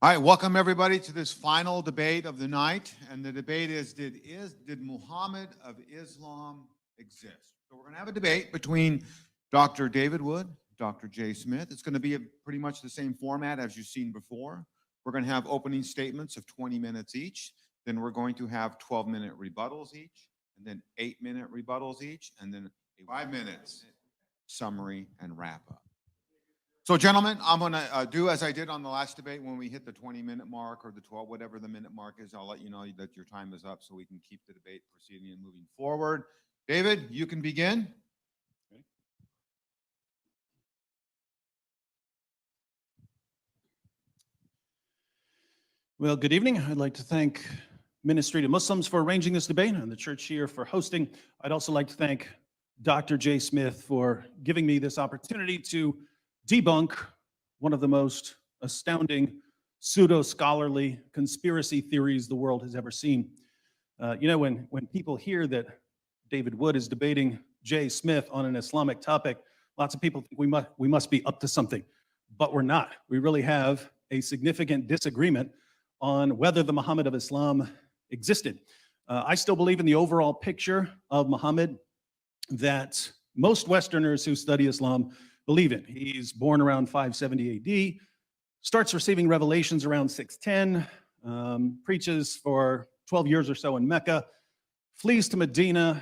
All right, welcome everybody to this final debate of the night. And the debate is, did Muhammad of Islam exist? So we're going to have a debate between Dr. David Wood, Dr. Jay Smith. It's going to be pretty much the same format as you've seen before. We're going to have opening statements of 20 minutes each. Then we're going to have 12-minute rebuttals each, and then 8-minute rebuttals each, and then a 5 minutes summary and wrap up. So, gentlemen, I'm going to do as I did on the last debate. When we hit the 20-minute mark or the 12, whatever the minute mark is, I'll let you know that your time is up so we can keep the debate proceeding and moving forward. David, you can begin. Okay. Well, good evening. I'd like to thank Ministry to Muslims for arranging this debate and the church here for hosting. I'd also like to thank Dr. Jay Smith for giving me this opportunity to debunk one of the most astounding pseudo-scholarly conspiracy theories the world has ever seen. When people hear that David Wood is debating Jay Smith on an Islamic topic, lots of people think we must be up to something, but we're not. We really have a significant disagreement on whether the Muhammad of Islam existed. I still believe in the overall picture of Muhammad that most Westerners who study Islam believe in. He's born around 570 AD, starts receiving revelations around 610, preaches for 12 years or so in Mecca, flees to Medina,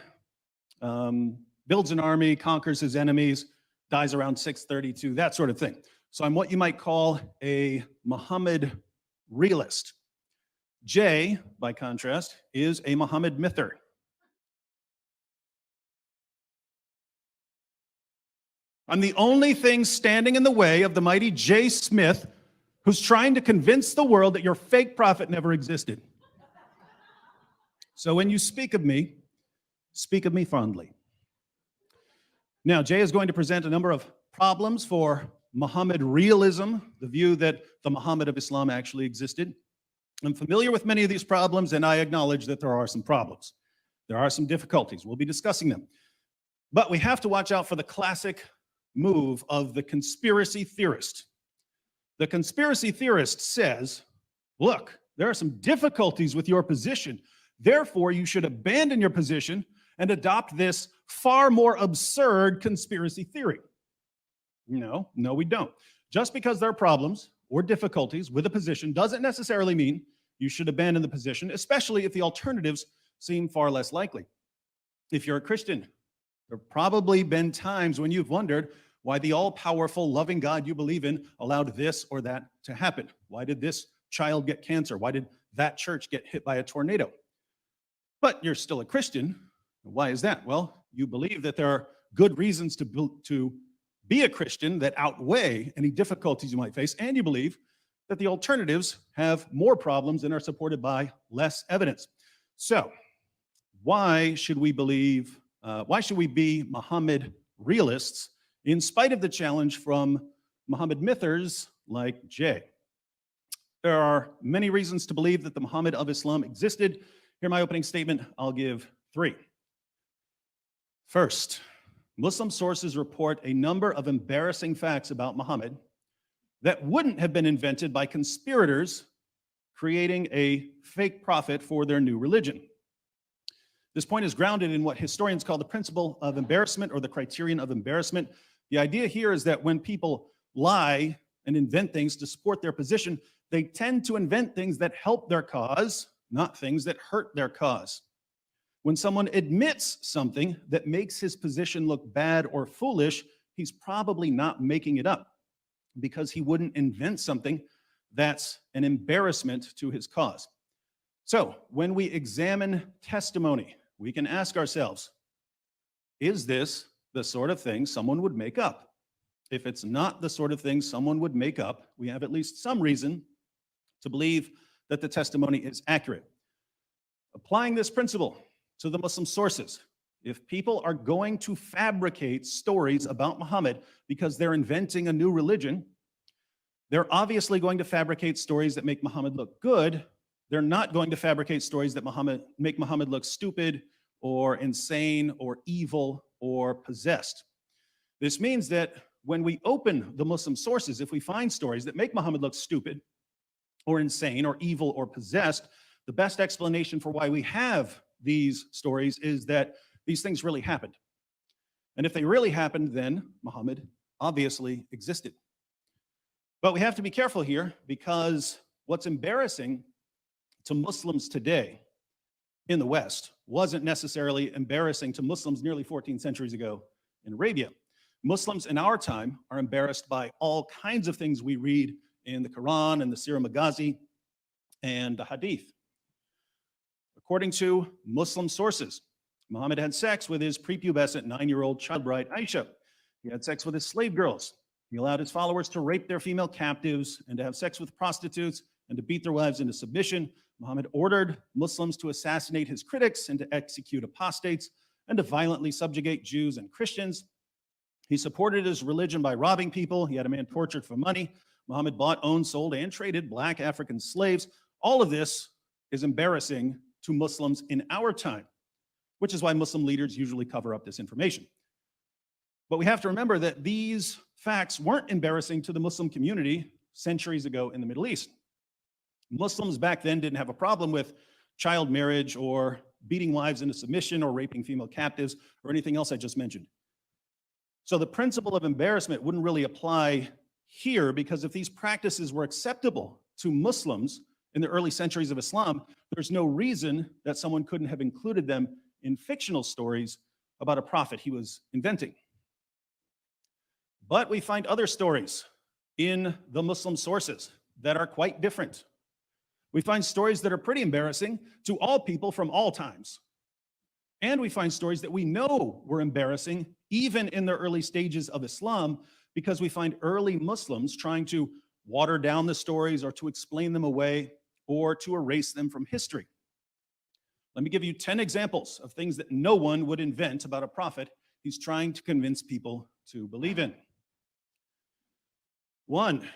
builds an army, conquers his enemies, dies around 632, that sort of thing. So I'm what you might call a Muhammad realist. Jay, by contrast, is a Muhammad myther. I'm the only thing standing in the way of the mighty Jay Smith, who's trying to convince the world that your fake prophet never existed. So when you speak of me fondly. Now, Jay is going to present a number of problems for Muhammad realism, the view that the Muhammad of Islam actually existed. I'm familiar with many of these problems, and I acknowledge that there are some problems. There are some difficulties. We'll be discussing them. But we have to watch out for the classic move of the conspiracy theorist. The conspiracy theorist says, look, there are some difficulties with your position. Therefore, you should abandon your position and adopt this far more absurd conspiracy theory. No, we don't. Just because there are problems or difficulties with a position doesn't necessarily mean you should abandon the position, especially if the alternatives seem far less likely. If you're a Christian, there have probably been times when you've wondered why the all-powerful, loving God you believe in allowed this or that to happen. Why did this child get cancer? Why did that church get hit by a tornado? But you're still a Christian. Why is that? Well, you believe that there are good reasons to be a Christian that outweigh any difficulties you might face, and you believe that the alternatives have more problems and are supported by less evidence. So, why should we be Muhammad realists in spite of the challenge from Muhammad mythers like Jay? There are many reasons to believe that the Muhammad of Islam existed. Here my opening statement. I'll give 3. First, Muslim sources report a number of embarrassing facts about Muhammad that wouldn't have been invented by conspirators creating a fake prophet for their new religion. This point is grounded in what historians call the principle of embarrassment, or the criterion of embarrassment. The idea here is that when people lie and invent things to support their position, they tend to invent things that help their cause, not things that hurt their cause. When someone admits something that makes his position look bad or foolish, he's probably not making it up, because he wouldn't invent something that's an embarrassment to his cause. So when we examine testimony, we can ask ourselves, is this the sort of thing someone would make up? If it's not the sort of thing someone would make up, we have at least some reason to believe that the testimony is accurate. Applying this principle to the Muslim sources, if people are going to fabricate stories about Muhammad because they're inventing a new religion, they're obviously going to fabricate stories that make Muhammad look good. They're not going to fabricate stories that make Muhammad look stupid or insane or evil or possessed. This means that when we open the Muslim sources, if we find stories that make Muhammad look stupid or insane or evil or possessed. The best explanation for why we have these stories is that these things really happened. And if they really happened, then Muhammad obviously existed. But we have to be careful here, because what's embarrassing to Muslims today in the West wasn't necessarily embarrassing to Muslims nearly 14 centuries ago in Arabia. Muslims in our time are embarrassed by all kinds of things we read in the Quran and the Sirah Maghazi and the Hadith. According to Muslim sources, Muhammad had sex with his prepubescent 9-year-old child bride Aisha. He had sex with his slave girls. He allowed his followers to rape their female captives and to have sex with prostitutes and to beat their wives into submission. Muhammad ordered Muslims to assassinate his critics and to execute apostates and to violently subjugate Jews and Christians. He supported his religion by robbing people. He had a man tortured for money. Muhammad bought, owned, sold, and traded black African slaves. All of this is embarrassing to Muslims in our time, which is why Muslim leaders usually cover up this information. But we have to remember that these facts weren't embarrassing to the Muslim community centuries ago in the Middle East. Muslims back then didn't have a problem with child marriage or beating wives into submission or raping female captives or anything else I just mentioned. So the principle of embarrassment wouldn't really apply here, because if these practices were acceptable to Muslims in the early centuries of Islam, there's no reason that someone couldn't have included them in fictional stories about a prophet he was inventing. But we find other stories in the Muslim sources that are quite different. We find stories that are pretty embarrassing to all people from all times. And we find stories that we know were embarrassing even in the early stages of Islam, because we find early Muslims trying to water down the stories or to explain them away or to erase them from history. Let me give you 10 examples of things that no one would invent about a prophet he's trying to convince people to believe in. 1,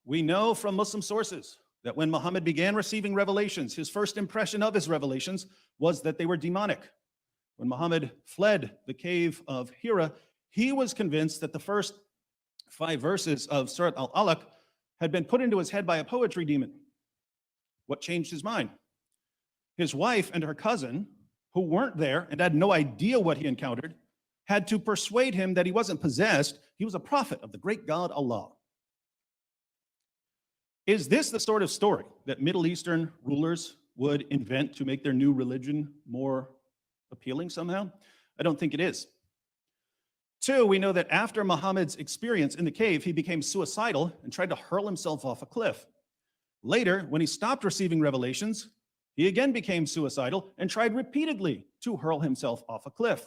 we know from Muslim sources that when Muhammad began receiving revelations, his first impression of his revelations was that they were demonic. When Muhammad fled the cave of Hira, he was convinced that the first 5 verses of Surat Al-Alaq had been put into his head by a poetry demon. What changed his mind? His wife and her cousin, who weren't there and had no idea what he encountered, had to persuade him that he wasn't possessed, he was a prophet of the great God Allah. Is this the sort of story that Middle Eastern rulers would invent to make their new religion more appealing somehow? I don't think it is. 2, we know that after Muhammad's experience in the cave, he became suicidal and tried to hurl himself off a cliff. Later, when he stopped receiving revelations, he again became suicidal and tried repeatedly to hurl himself off a cliff.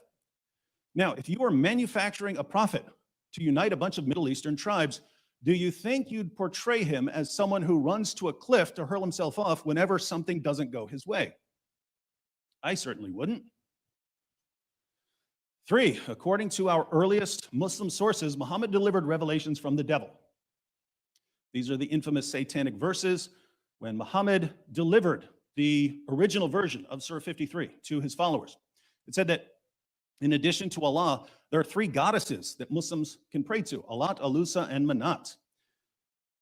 Now, if you were manufacturing a prophet to unite a bunch of Middle Eastern tribes, do you think you'd portray him as someone who runs to a cliff to hurl himself off whenever something doesn't go his way? I certainly wouldn't. 3, according to our earliest Muslim sources, Muhammad delivered revelations from the devil. These are the infamous satanic verses when Muhammad delivered the original version of Surah 53 to his followers. It said that in addition to Allah, there are 3 goddesses that Muslims can pray to: Alat, Alusa, and Manat.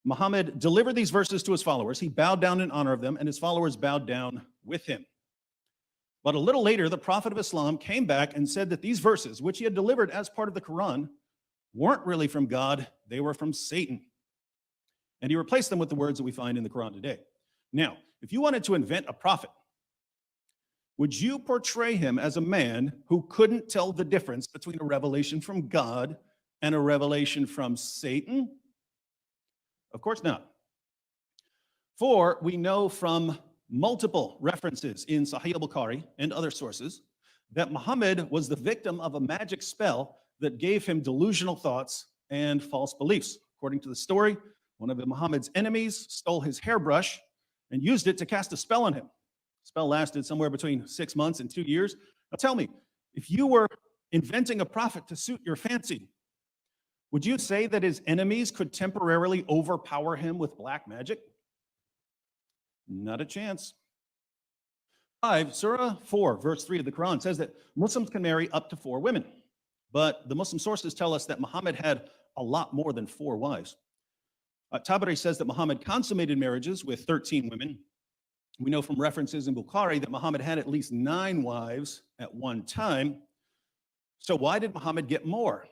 Muhammad delivered these verses to his followers. He bowed down in honor of them, and his followers bowed down with him. But a little later, the Prophet of Islam came back and said that these verses, which he had delivered as part of the Quran, weren't really from God, they were from Satan. And he replaced them with the words that we find in the Quran today. Now, if you wanted to invent a prophet, would you portray him as a man who couldn't tell the difference between a revelation from God and a revelation from Satan? Of course not. 4, we know from multiple references in Sahih al-Bukhari and other sources that Muhammad was the victim of a magic spell that gave him delusional thoughts and false beliefs. According to the story, one of Muhammad's enemies stole his hairbrush and used it to cast a spell on him. The spell lasted somewhere between 6 months and 2 years. Now tell me, if you were inventing a prophet to suit your fancy, would you say that his enemies could temporarily overpower him with black magic? Not a chance. 5, Surah 4, verse 3 of the Quran says that Muslims can marry up to 4 women. But the Muslim sources tell us that Muhammad had a lot more than 4 wives. Tabari says that Muhammad consummated marriages with 13 women. We know from references in Bukhari that Muhammad had at least 9 wives at one time. So why did Muhammad get more?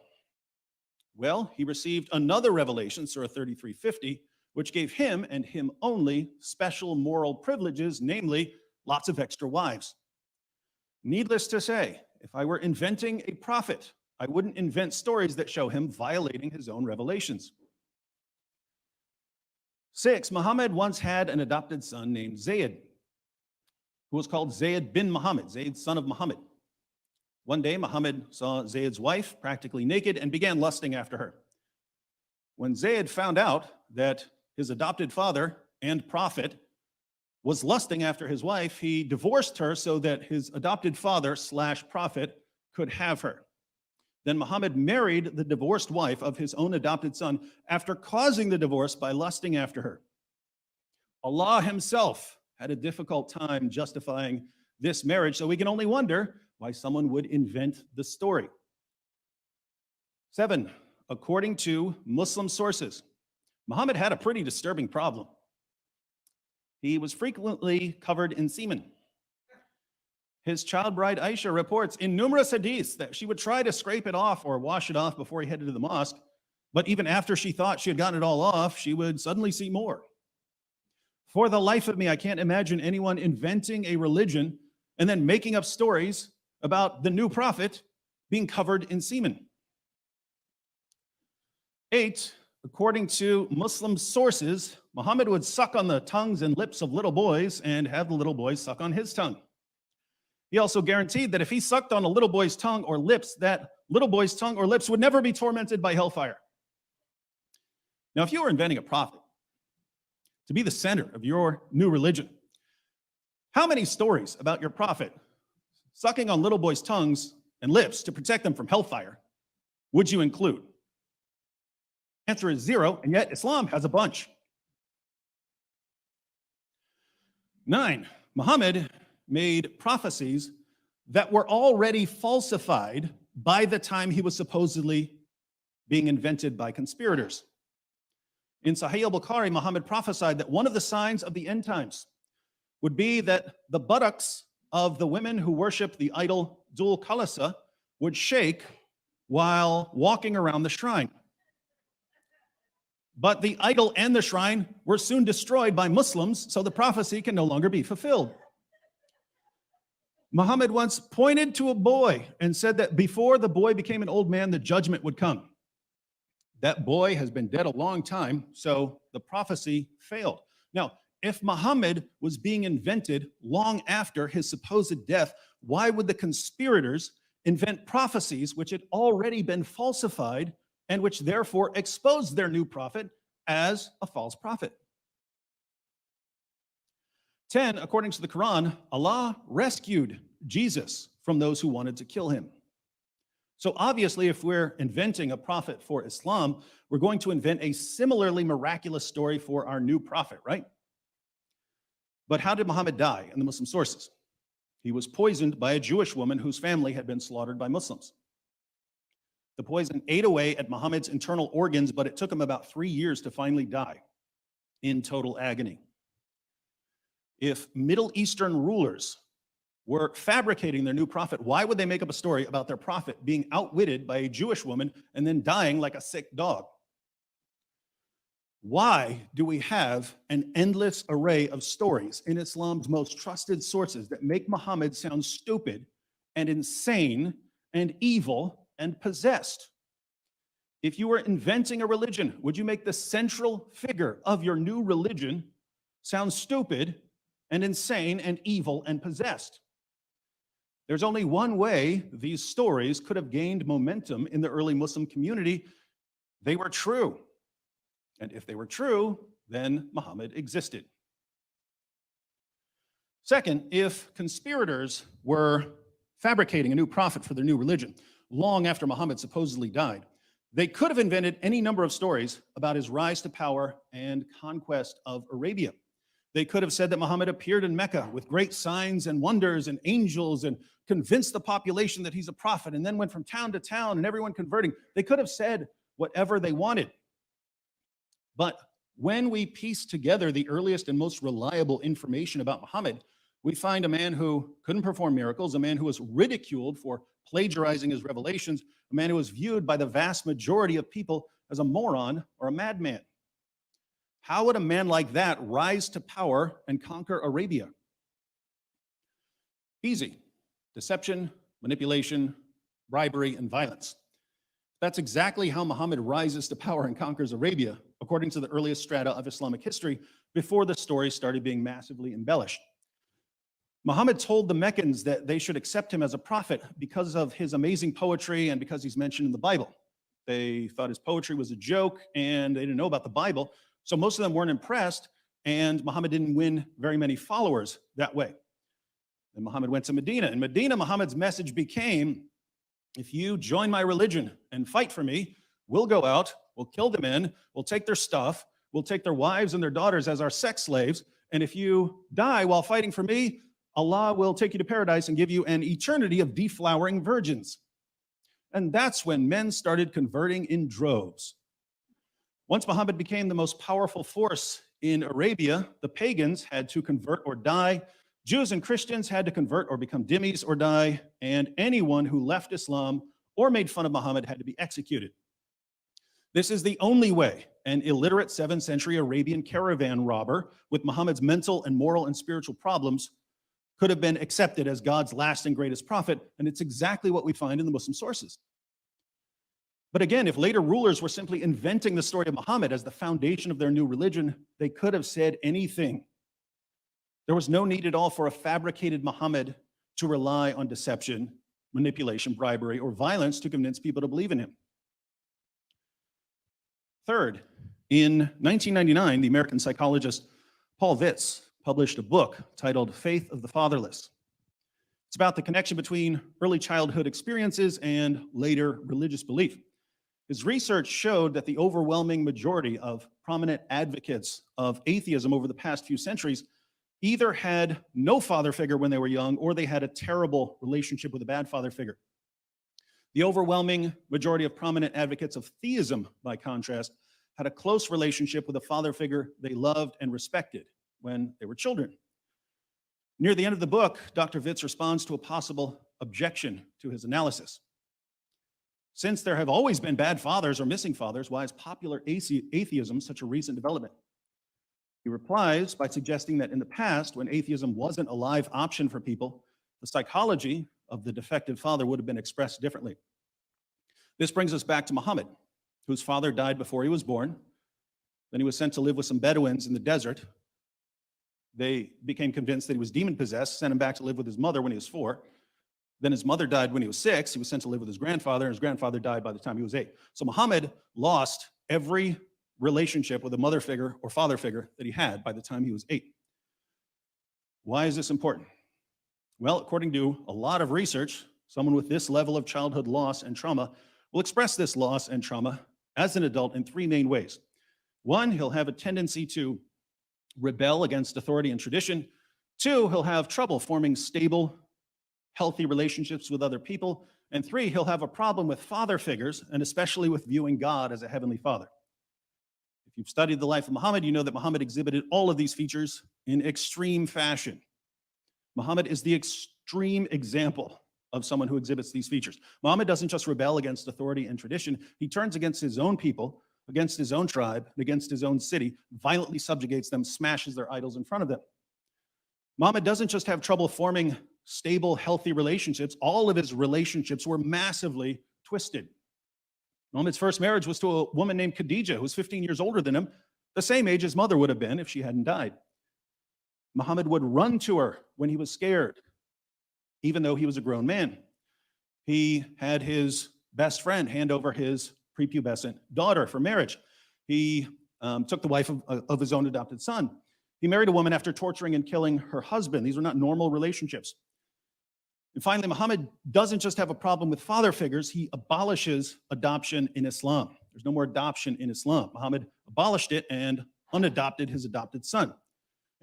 Well, he received another revelation, Surah 33:50, which gave him and him only special moral privileges, namely lots of extra wives. Needless to say, if I were inventing a prophet, I wouldn't invent stories that show him violating his own revelations. 6, Muhammad once had an adopted son named Zayd, who was called Zayd bin Muhammad, Zayd son of Muhammad. One day, Muhammad saw Zayd's wife practically naked and began lusting after her. When Zayd found out that his adopted father and prophet was lusting after his wife, he divorced her so that his adopted father/prophet could have her. Then Muhammad married the divorced wife of his own adopted son after causing the divorce by lusting after her. Allah himself had a difficult time justifying this marriage, so we can only wonder why someone would invent the story. 7, according to Muslim sources, Muhammad had a pretty disturbing problem. He was frequently covered in semen. His child bride Aisha reports in numerous hadiths that she would try to scrape it off or wash it off before he headed to the mosque, but even after she thought she had gotten it all off, she would suddenly see more. For the life of me, I can't imagine anyone inventing a religion and then making up stories about the new prophet being covered in semen. 8, according to Muslim sources, Muhammad would suck on the tongues and lips of little boys and have the little boys suck on his tongue. He also guaranteed that if he sucked on a little boy's tongue or lips, that little boy's tongue or lips would never be tormented by hellfire. Now, if you were inventing a prophet to be the center of your new religion, how many stories about your prophet sucking on little boys' tongues and lips to protect them from hellfire would you include? Answer is 0, and yet Islam has a bunch. 9, Muhammad made prophecies that were already falsified by the time he was supposedly being invented by conspirators. In Sahih al-Bukhari, Muhammad prophesied that one of the signs of the end times would be that the buttocks of the women who worship the idol Dul Khalasa would shake while walking around the shrine. But the idol and the shrine were soon destroyed by Muslims, so the prophecy can no longer be fulfilled. Muhammad once pointed to a boy and said that before the boy became an old man, the judgment would come. That boy has been dead a long time, so the prophecy failed. Now, if Muhammad was being invented long after his supposed death, why would the conspirators invent prophecies which had already been falsified and which therefore exposed their new prophet as a false prophet? 10, according to the Quran, Allah rescued Jesus from those who wanted to kill him. So obviously, if we're inventing a prophet for Islam, we're going to invent a similarly miraculous story for our new prophet, right? But how did Muhammad die in the Muslim sources? He was poisoned by a Jewish woman whose family had been slaughtered by Muslims. The poison ate away at Muhammad's internal organs, but it took him about 3 years to finally die in total agony. If Middle Eastern rulers were fabricating their new prophet, why would they make up a story about their prophet being outwitted by a Jewish woman and then dying like a sick dog? Why do we have an endless array of stories in Islam's most trusted sources that make Muhammad sound stupid and insane and evil and possessed? If you were inventing a religion, would you make the central figure of your new religion sound stupid and insane and evil and possessed? There's only one way these stories could have gained momentum in the early Muslim community. They were true. And if they were true, then Muhammad existed. Second, if conspirators were fabricating a new prophet for their new religion long after Muhammad supposedly died, they could have invented any number of stories about his rise to power and conquest of Arabia. They could have said that Muhammad appeared in Mecca with great signs and wonders and angels and convinced the population that he's a prophet and then went from town to town and everyone converting. They could have said whatever they wanted. But when we piece together the earliest and most reliable information about Muhammad, we find a man who couldn't perform miracles, a man who was ridiculed for plagiarizing his revelations, a man who was viewed by the vast majority of people as a moron or a madman. How would a man like that rise to power and conquer Arabia? Easy. Deception, manipulation, bribery, and violence. That's exactly how Muhammad rises to power and conquers Arabia, according to the earliest strata of Islamic history, before the story started being massively embellished. Muhammad told the Meccans that they should accept him as a prophet because of his amazing poetry and because he's mentioned in the Bible. They thought his poetry was a joke and they didn't know about the Bible, so most of them weren't impressed, and Muhammad didn't win very many followers that way. Then Muhammad went to Medina. In Medina, Muhammad's message became, if you join my religion and fight for me, we'll go out, we'll kill the men, we'll take their stuff, we'll take their wives and their daughters as our sex slaves, and if you die while fighting for me, Allah will take you to paradise and give you an eternity of deflowering virgins. And that's when men started converting in droves. Once Muhammad became the most powerful force in Arabia, the pagans had to convert or die. Jews and Christians had to convert or become dhimmis or die, and anyone who left Islam or made fun of Muhammad had to be executed. This is the only way an illiterate 7th century Arabian caravan robber with Muhammad's mental and moral and spiritual problems could have been accepted as God's last and greatest prophet, and it's exactly what we find in the Muslim sources. But again, if later rulers were simply inventing the story of Muhammad as the foundation of their new religion, they could have said anything. There was no need at all for a fabricated Muhammad to rely on deception, manipulation, bribery, or violence to convince people to believe in him. Third, in 1999, the American psychologist Paul Vitz published a book titled Faith of the Fatherless. It's about the connection between early childhood experiences and later religious belief. His research showed that the overwhelming majority of prominent advocates of atheism over the past few centuries either had no father figure when they were young or they had a terrible relationship with a bad father figure. The overwhelming majority of prominent advocates of theism, by contrast, had a close relationship with a father figure they loved and respected when they were children. Near the end of the book, Dr. Vitz responds to a possible objection to his analysis. Since there have always been bad fathers or missing fathers, why is popular atheism such a recent development? He replies by suggesting that in the past, when atheism wasn't a live option for people, the psychology of the defective father would have been expressed differently. This brings us back to Muhammad, whose father died before he was born. Then he was sent to live with some Bedouins in the desert. They became convinced that he was demon-possessed, sent him back to live with his mother when he was 4. Then his mother died when he was 6. He was sent to live with his grandfather, and his grandfather died by the time he was 8. So Muhammad lost every relationship with a mother figure or father figure that he had by the time he was 8. Why is this important? Well, according to a lot of research, someone with this level of childhood loss and trauma will express this loss and trauma as an adult in 3 main ways. 1, he'll have a tendency to rebel against authority and tradition. 2, he'll have trouble forming stable, healthy relationships with other people. And 3, he'll have a problem with father figures, and especially with viewing God as a heavenly father. If you've studied the life of Muhammad, you know that Muhammad exhibited all of these features in extreme fashion. Muhammad is the extreme example of someone who exhibits these features. Muhammad doesn't just rebel against authority and tradition, he turns against his own people, against his own tribe, and against his own city, violently subjugates them, smashes their idols in front of them. Muhammad doesn't just have trouble forming stable, healthy relationships. All of his relationships were massively twisted. Muhammad's first marriage was to a woman named Khadijah, who was 15 years older than him, the same age his mother would have been if she hadn't died. Muhammad would run to her when he was scared, even though he was a grown man. He had his best friend hand over his prepubescent daughter for marriage. He took the wife of his own adopted son. He married a woman after torturing and killing her husband. These were not normal relationships. And finally, Muhammad doesn't just have a problem with father figures, he abolishes adoption in Islam. There's no more adoption in Islam. Muhammad abolished it and unadopted his adopted son.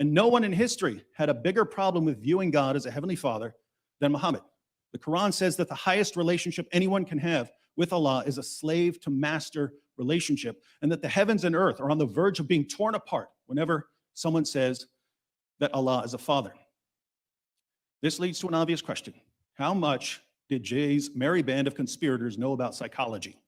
And no one in history had a bigger problem with viewing God as a heavenly father than Muhammad. The Quran says that the highest relationship anyone can have with Allah is a slave to master relationship, and that the heavens and earth are on the verge of being torn apart whenever someone says that Allah is a father. This leads to an obvious question. How much did Jay's merry band of conspirators know about psychology?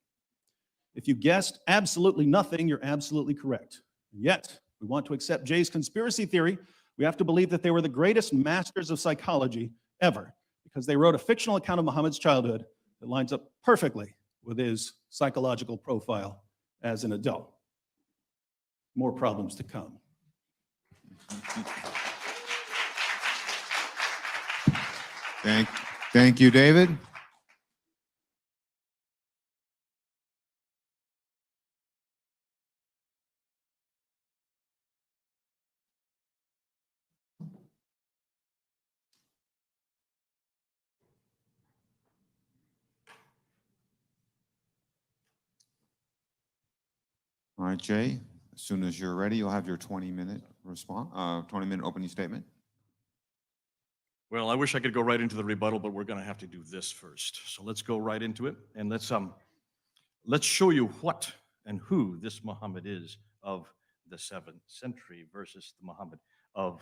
If you guessed absolutely nothing, you're absolutely correct. Yet, we want to accept Jay's conspiracy theory, we have to believe that they were the greatest masters of psychology ever, because they wrote a fictional account of Muhammad's childhood that lines up perfectly with his psychological profile as an adult. More problems to come. Thank you, David. All right, Jay, as soon as you're ready, you'll have your 20-minute response, 20-minute opening statement. Well, I wish I could go right into the rebuttal, but we're going to have to do this first. So let's go right into it, and let's show you what and who this Muhammad is of the 7th century versus the Muhammad of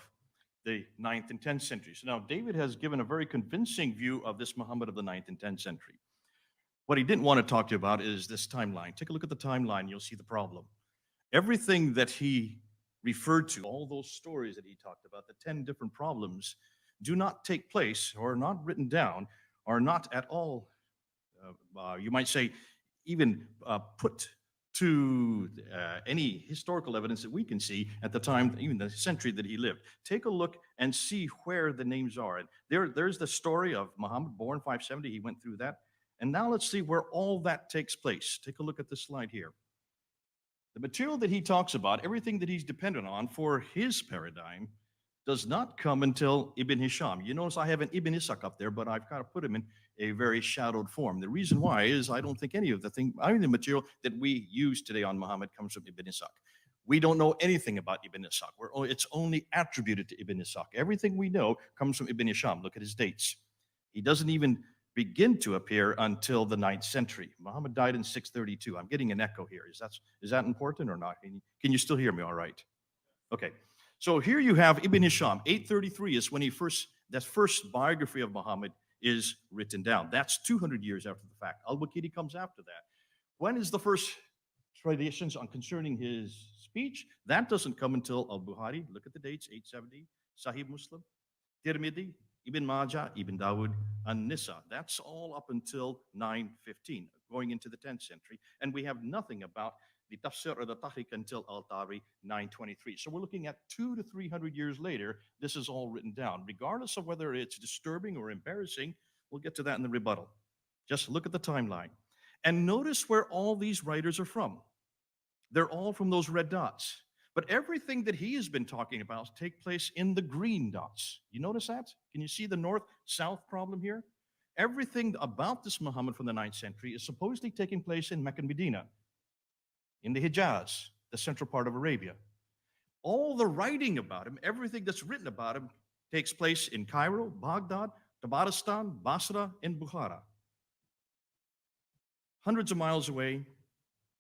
the 9th and 10th centuries. So now David has given a very convincing view of this Muhammad of the 9th and 10th century. What he didn't want to talk to you about is this timeline. Take a look at the timeline, you'll see the problem. Everything that he referred to, all those stories that he talked about, the 10 different problems, do not take place or are not written down, are not at all, you might say, even put to any historical evidence that we can see at the time, even the century that he lived. Take a look and see where the names are. And there's the story of Muhammad, born 570. He went through that. And now let's see where all that takes place. Take a look at this slide here. The material that he talks about, everything that he's dependent on for his paradigm, does not come until Ibn Hisham. You notice I have an Ibn Ishaq up there, but I've got to put him in a very shadowed form. The reason why is I don't think any of the material that we use today on Muhammad comes from Ibn Ishaq. We don't know anything about Ibn Ishaq. It's only attributed to Ibn Ishaq. Everything we know comes from Ibn Hisham. Look at his dates. He doesn't even begin to appear until the 9th century. Muhammad died in 632. I'm getting an echo here. Is that important or not? Can you still hear me all right? Okay. So here you have Ibn Hisham. 833 is when that first biography of Muhammad is written down. That's 200 years after the fact. Al-Waqidi comes after that. When is the first traditions on concerning his speech? That doesn't come until Al-Bukhari. Look at the dates, 870. Sahih Muslim, Tirmidhi, Ibn Majah, Ibn Dawud, and Nisa. That's all up until 915, going into the 10th century. And we have nothing about the Tafsir or the Tahriq until Al-Tabari, 923. So we're looking at 200 to 300 years later, this is all written down. Regardless of whether it's disturbing or embarrassing, we'll get to that in the rebuttal. Just look at the timeline. And notice where all these writers are from. They're all from those red dots. But everything that he has been talking about take place in the green dots. You notice that? Can you see the north-south problem here? Everything about this Muhammad from the 9th century is supposedly taking place in Mecca and Medina, in the Hijaz, the central part of Arabia. All the writing about him, everything that's written about him, takes place in Cairo, Baghdad, Tabaristan, Basra, and Bukhara. Hundreds of miles away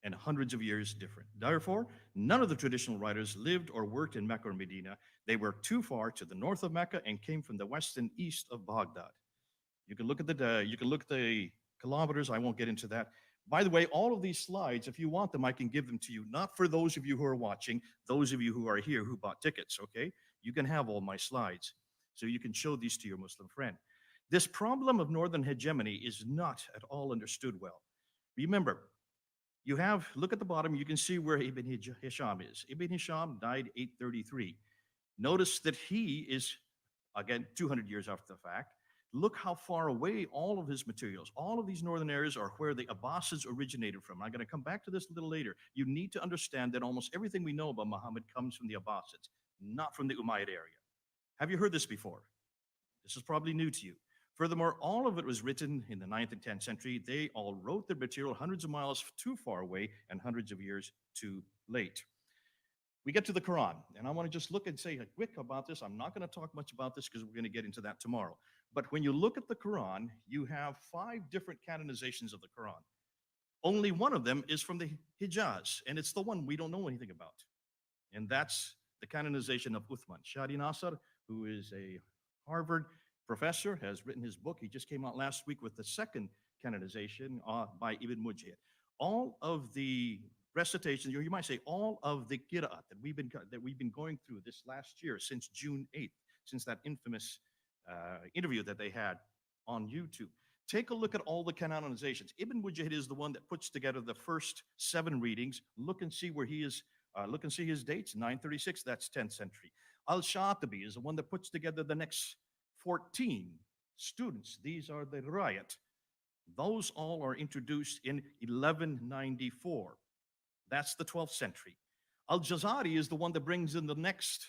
and hundreds of years different. Therefore, none of the traditional writers lived or worked in Mecca or Medina. They were too far to the north of Mecca and came from the west and east of Baghdad. You can look at the kilometers. I won't get into that. By the way, all of these slides, if you want them, I can give them to you. Not for those of you who are watching, those of you who are here who bought tickets, okay? You can have all my slides, so you can show these to your Muslim friend. This problem of northern hegemony is not at all understood well. Remember, look at the bottom, you can see where Ibn Hisham is. Ibn Hisham died 833. Notice that he is, again, 200 years after the fact. Look how far away all of his materials, all of these northern areas are where the Abbasids originated from. I'm going to come back to this a little later. You need to understand that almost everything we know about Muhammad comes from the Abbasids, not from the Umayyad area. Have you heard this before? This is probably new to you. Furthermore, all of it was written in the 9th and 10th century. They all wrote their material hundreds of miles too far away and hundreds of years too late. We get to the Quran, and I want to just look and say quick about this. I'm not going to talk much about this because we're going to get into that tomorrow. But when you look at the Quran, you have 5 different canonizations of the Quran. Only one of them is from the Hijaz, and it's the one we don't know anything about. And that's the canonization of Uthman. Shadi Nasser, who is a Harvard professor, has written his book. He just came out last week with the second canonization by Ibn Mujahid. All of the recitations, you might say all of the qira'at that we've been going through this last year since June 8th, since that infamous interview that they had on YouTube. Take a look at all the canonizations. Ibn Mujahid is the one that puts together the first 7 readings. Look and see where he is. Look and see his dates. 936, that's 10th century. Al-Shatibi is the one that puts together the next 14 students. These are the riwayat. Those all are introduced in 1194. That's the 12th century. Al-Jazari is the one that brings in the next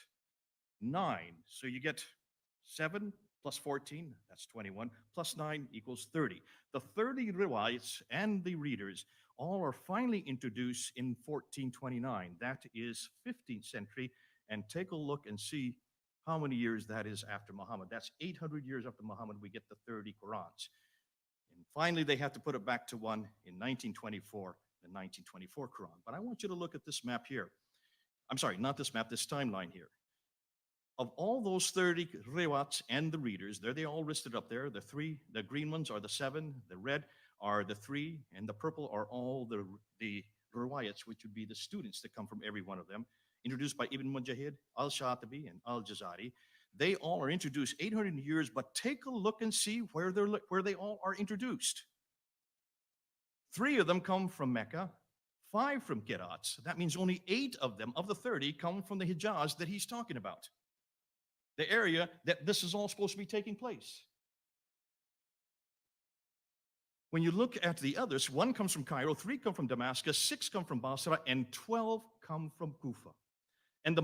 9. So you get 7 plus 14, that's 21, plus 9 equals 30. The 30 riwayats and the readers all are finally introduced in 1429. That is 15th century. And take a look and see how many years that is after Muhammad. That's 800 years after Muhammad, we get the 30 Qurans. And finally, they have to put it back to one in 1924, the 1924 Quran. But I want you to look at this map here. I'm sorry, not this map, this timeline here. Of all those 30 riwayats and the readers, they all listed up there. The green ones are the 7, the red are the 3, and the purple are all the riwayats, which would be the students that come from every one of them, introduced by Ibn Mujahid, Al-Shatibi, and Al-Jazari. They all are introduced 800 years, but take a look and see where they all are introduced. 3 of them come from Mecca, 5 from Qira'ats. That means only 8 of them, of the 30, come from the Hijaz that he's talking about, the area that this is all supposed to be taking place. When you look at the others, 1 comes from Cairo, 3 come from Damascus, 6 come from Basra, and 12 come from Kufa. And the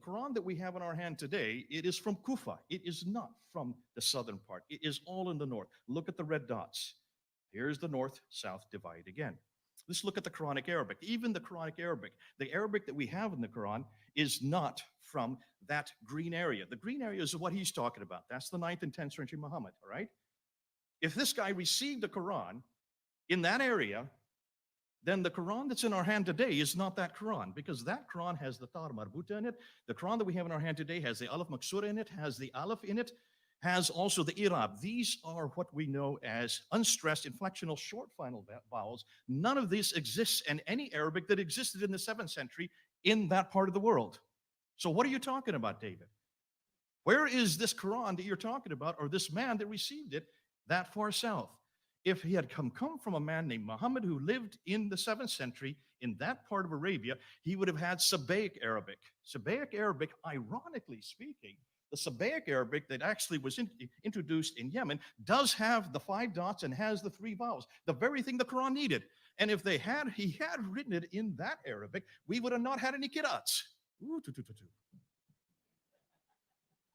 Quran that we have in our hand today, it is from Kufa. It is not from the southern part. It is all in the north. Look at the red dots. Here's the north-south divide again. Let's look at the Quranic Arabic. Even the Quranic Arabic, the Arabic that we have in the Quran is not from that green area. The green area is what he's talking about. That's the 9th and 10th century Muhammad, all right? If this guy received the Quran in that area, then the Quran that's in our hand today is not that Quran, because that Quran has the Ta Marbuta in it. The Quran that we have in our hand today has the Alif Maksura in it, has the Aleph in it, has also the Irab. These are what we know as unstressed inflectional short final vowels. None of this exists in any Arabic that existed in the 7th century in that part of the world. So what are you talking about, David? Where is this Quran that you're talking about, or this man that received it that far south? If he had come from a man named Muhammad who lived in the 7th century in that part of Arabia, he would have had Sabaic Arabic. Sabaic Arabic, ironically speaking, the Sabaic Arabic that actually was introduced in Yemen does have the 5 dots and has the 3 vowels, the very thing the Quran needed. And if he had written it in that Arabic, we would have not had any qira'ats.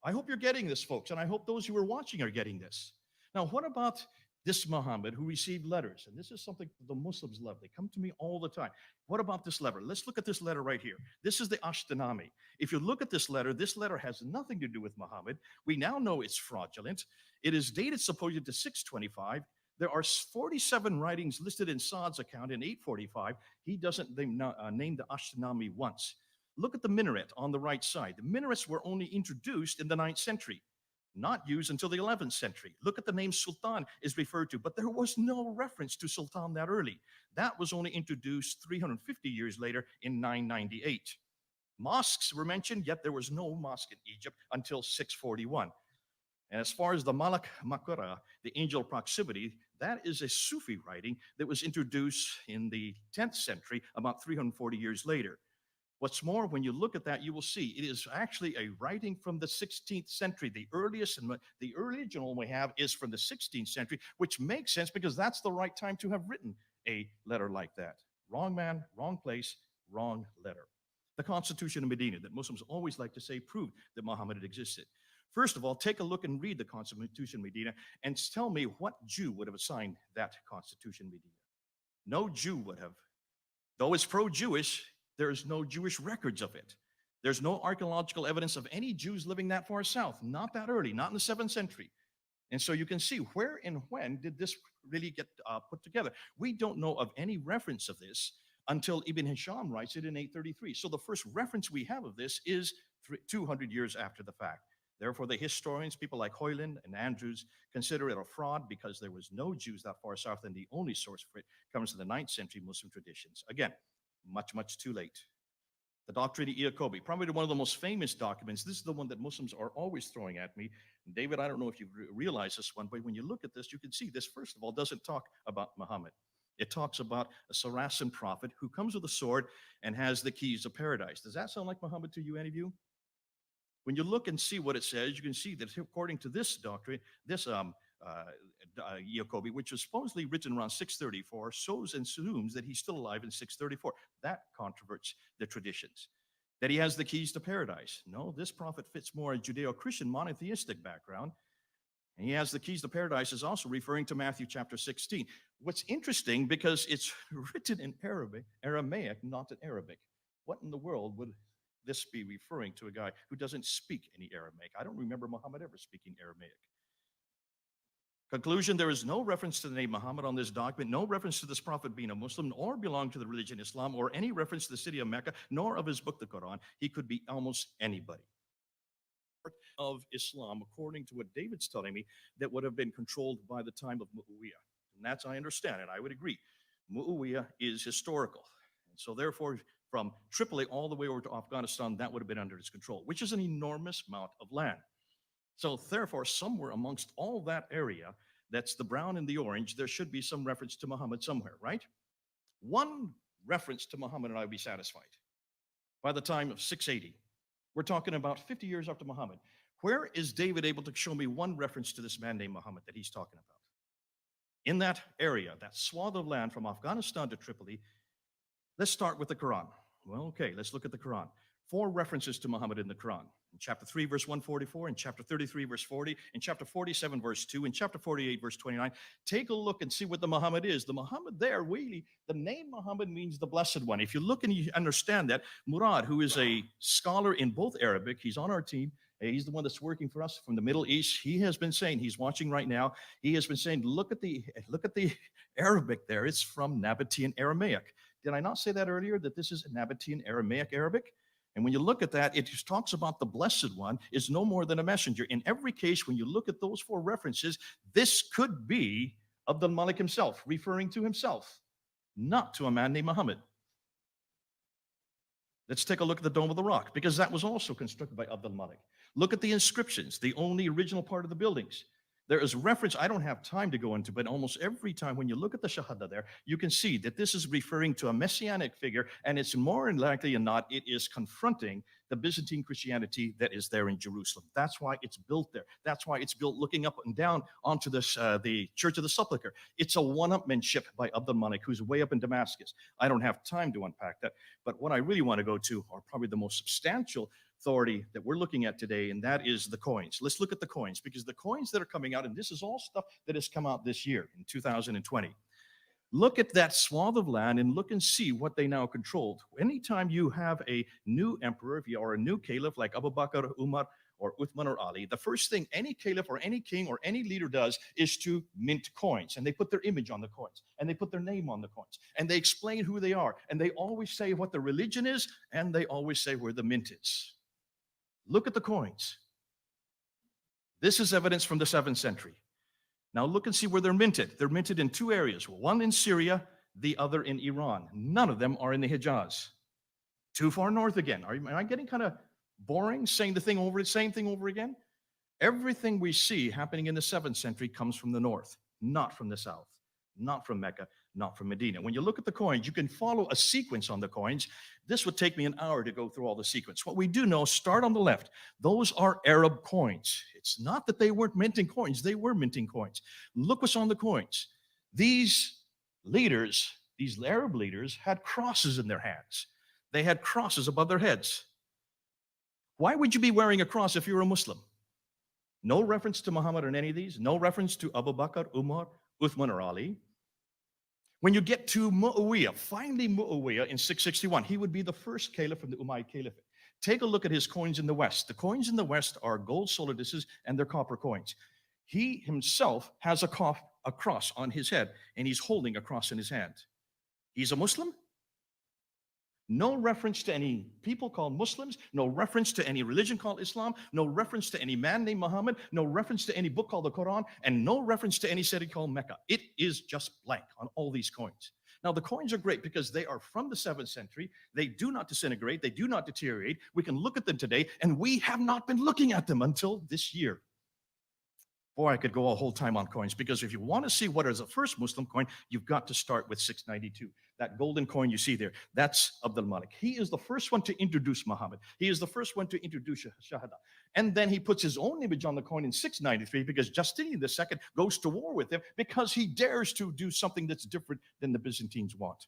I hope you're getting this, folks, and I hope those who are watching are getting this. Now, what about this Muhammad who received letters? And this is something the Muslims love. They come to me all the time. What about this letter? Let's look at this letter right here. This is the Ashtanami. If you look at this letter has nothing to do with Muhammad. We now know it's fraudulent. It is dated supposedly to 625. There are 47 writings listed in Saad's account in 845. He doesn't name the Ashtanami once. Look at the minaret on the right side. The minarets were only introduced in the 9th century, not used until the 11th century. Look at the name Sultan is referred to, but there was no reference to Sultan that early. That was only introduced 350 years later in 998. Mosques were mentioned, yet there was no mosque in Egypt until 641. And as far as the Malak Makara, the angel of proximity, that is a Sufi writing that was introduced in the 10th century, about 340 years later. What's more, when you look at that, you will see it is actually a writing from the 16th century. The earliest and the original we have is from the 16th century, which makes sense because that's the right time to have written a letter like that. Wrong man, wrong place, wrong letter. The Constitution of Medina that Muslims always like to say proved that Muhammad had existed. First of all, take a look and read the Constitution of Medina and tell me what Jew would have signed that Constitution of Medina. No Jew would have. Though it's pro-Jewish, there's no Jewish records of it. There's no archaeological evidence of any Jews living that far south, not that early, not in the 7th century. And so you can see where and when did this really get put together. We don't know of any reference of this until Ibn Hisham writes it in 833. So the first reference we have of this is 200 years after the fact. Therefore, the historians, people like Hoyland and Andrews, consider it a fraud because there was no Jews that far south, and the only source for it comes from the 9th century Muslim traditions. Again, much, much too late. The Doctrine of Iacobi, probably one of the most famous documents. This is the one that Muslims are always throwing at me. And David, I don't know if you realize this one, but when you look at this, you can see this, first of all, doesn't talk about Muhammad. It talks about a Saracen prophet who comes with a sword and has the keys of paradise. Does that sound like Muhammad to you, any of you? When you look and see what it says, you can see that according to this doctrine, this Iacobi, which was supposedly written around 634, shows and assumes that he's still alive in 634. That controverts the traditions. That he has the keys to paradise. No, this prophet fits more a Judeo-Christian monotheistic background. And he has the keys to paradise is also referring to Matthew chapter 16. What's interesting, because it's written in Aramaic, not in Arabic. What in the world would this be referring to a guy who doesn't speak any Aramaic? I don't remember Muhammad ever speaking Aramaic. Conclusion, there is no reference to the name Muhammad on this document, no reference to this prophet being a Muslim, or belong to the religion Islam, or any reference to the city of Mecca, nor of his book, the Quran. He could be almost anybody. Of Islam, according to what David's telling me, that would have been controlled by the time of Muawiyah. And that's, I understand it, I would agree. Muawiyah is historical. And so therefore, from Tripoli all the way over to Afghanistan, that would have been under his control, which is an enormous amount of land. So therefore, somewhere amongst all that area, that's the brown and the orange, there should be some reference to Muhammad somewhere, right? One reference to Muhammad and I would be satisfied. By the time of 680, we're talking about 50 years after Muhammad. Where is David able to show me one reference to this man named Muhammad that he's talking about? In that area, that swath of land from Afghanistan to Tripoli, let's start with the Quran. Well, okay, let's look at the Quran. 4 references to Muhammad in the Quran. In chapter 3, verse 144, in chapter 33, verse 40, in chapter 47, verse 2, in chapter 48, verse 29. Take a look and see what the Muhammad is. The Muhammad there, really, the name Muhammad means the blessed one. If you look and you understand that, Murad, who is a scholar in both Arabic, he's on our team, he's the one that's working for us from the Middle East. He has been saying, he's watching right now, he has been saying, look at the Arabic there. It's from Nabatean Aramaic. Did I not say that earlier, that this is Nabatean Aramaic Arabic? And when you look at that, it just talks about the Blessed One is no more than a messenger. In every case, when you look at those 4 references, this could be Abdul Malik himself, referring to himself, not to a man named Muhammad. Let's take a look at the Dome of the Rock, because that was also constructed by Abdul Malik. Look at the inscriptions, the only original part of the buildings. There is reference, I don't have time to go into, but almost every time when you look at the Shahada there, you can see that this is referring to a messianic figure, and it's more likely than not, it is confronting the Byzantine Christianity that is there in Jerusalem. That's why it's built there. That's why it's built looking up and down onto this, the Church of the Sepulchre. It's a one-upmanship by Abdul Malik, who's way up in Damascus. I don't have time to unpack that, but what I really want to go to are probably the most substantial authority that we're looking at today, and that is the coins. Let's look at the coins, because the coins that are coming out, and this is all stuff that has come out this year in 2020. Look at that swath of land and look and see what they now controlled. Anytime you have a new emperor or a new caliph like Abu Bakr, Umar, or Uthman or Ali, the first thing any caliph or any king or any leader does is to mint coins. And they put their image on the coins, and they put their name on the coins, and they explain who they are, and they always say what the religion is, and they always say where the mint is. Look at the coins. This is evidence from the 7th century. Now look and see where they're minted. They're minted in 2 areas, one in Syria, the other in Iran. None of them are in the Hijaz. Too far north again. Am I getting kind of boring saying the same thing over again? Everything we see happening in the 7th century comes from the north, not from the south, not from Mecca, not from Medina. When you look at the coins, you can follow a sequence on the coins. This would take me an hour to go through all the sequence. What we do know, start on the left. Those are Arab coins. It's not that they weren't minting coins. They were minting coins. Look what's on the coins. These leaders, these Arab leaders, had crosses in their hands. They had crosses above their heads. Why would you be wearing a cross if you're a Muslim? No reference to Muhammad in any of these. No reference to Abu Bakr, Umar, Uthman, or Ali. When you get to Muawiyah, finally Muawiyah in 661, he would be the first caliph from the Umayyad Caliphate. Take a look at his coins in the West. The coins in the West are gold soliduses and they're copper coins. He himself has a cross on his head, and he's holding a cross in his hand. He's a Muslim? No reference to any people called Muslims, no reference to any religion called Islam, no reference to any man named Muhammad, no reference to any book called the Quran, and no reference to any city called Mecca. It is just blank on all these coins. Now, the coins are great because they are from the 7th century. They do not disintegrate. They do not deteriorate. We can look at them today, and we have not been looking at them until this year. Boy, I could go a whole time on coins, because if you want to see what is the first Muslim coin, you've got to start with 692. That golden coin you see there, that's Abdul Malik. He is the first one to introduce Muhammad. He is the first one to introduce Shahada. And then he puts his own image on the coin in 693 because Justinian II goes to war with him because he dares to do something that's different than the Byzantines want,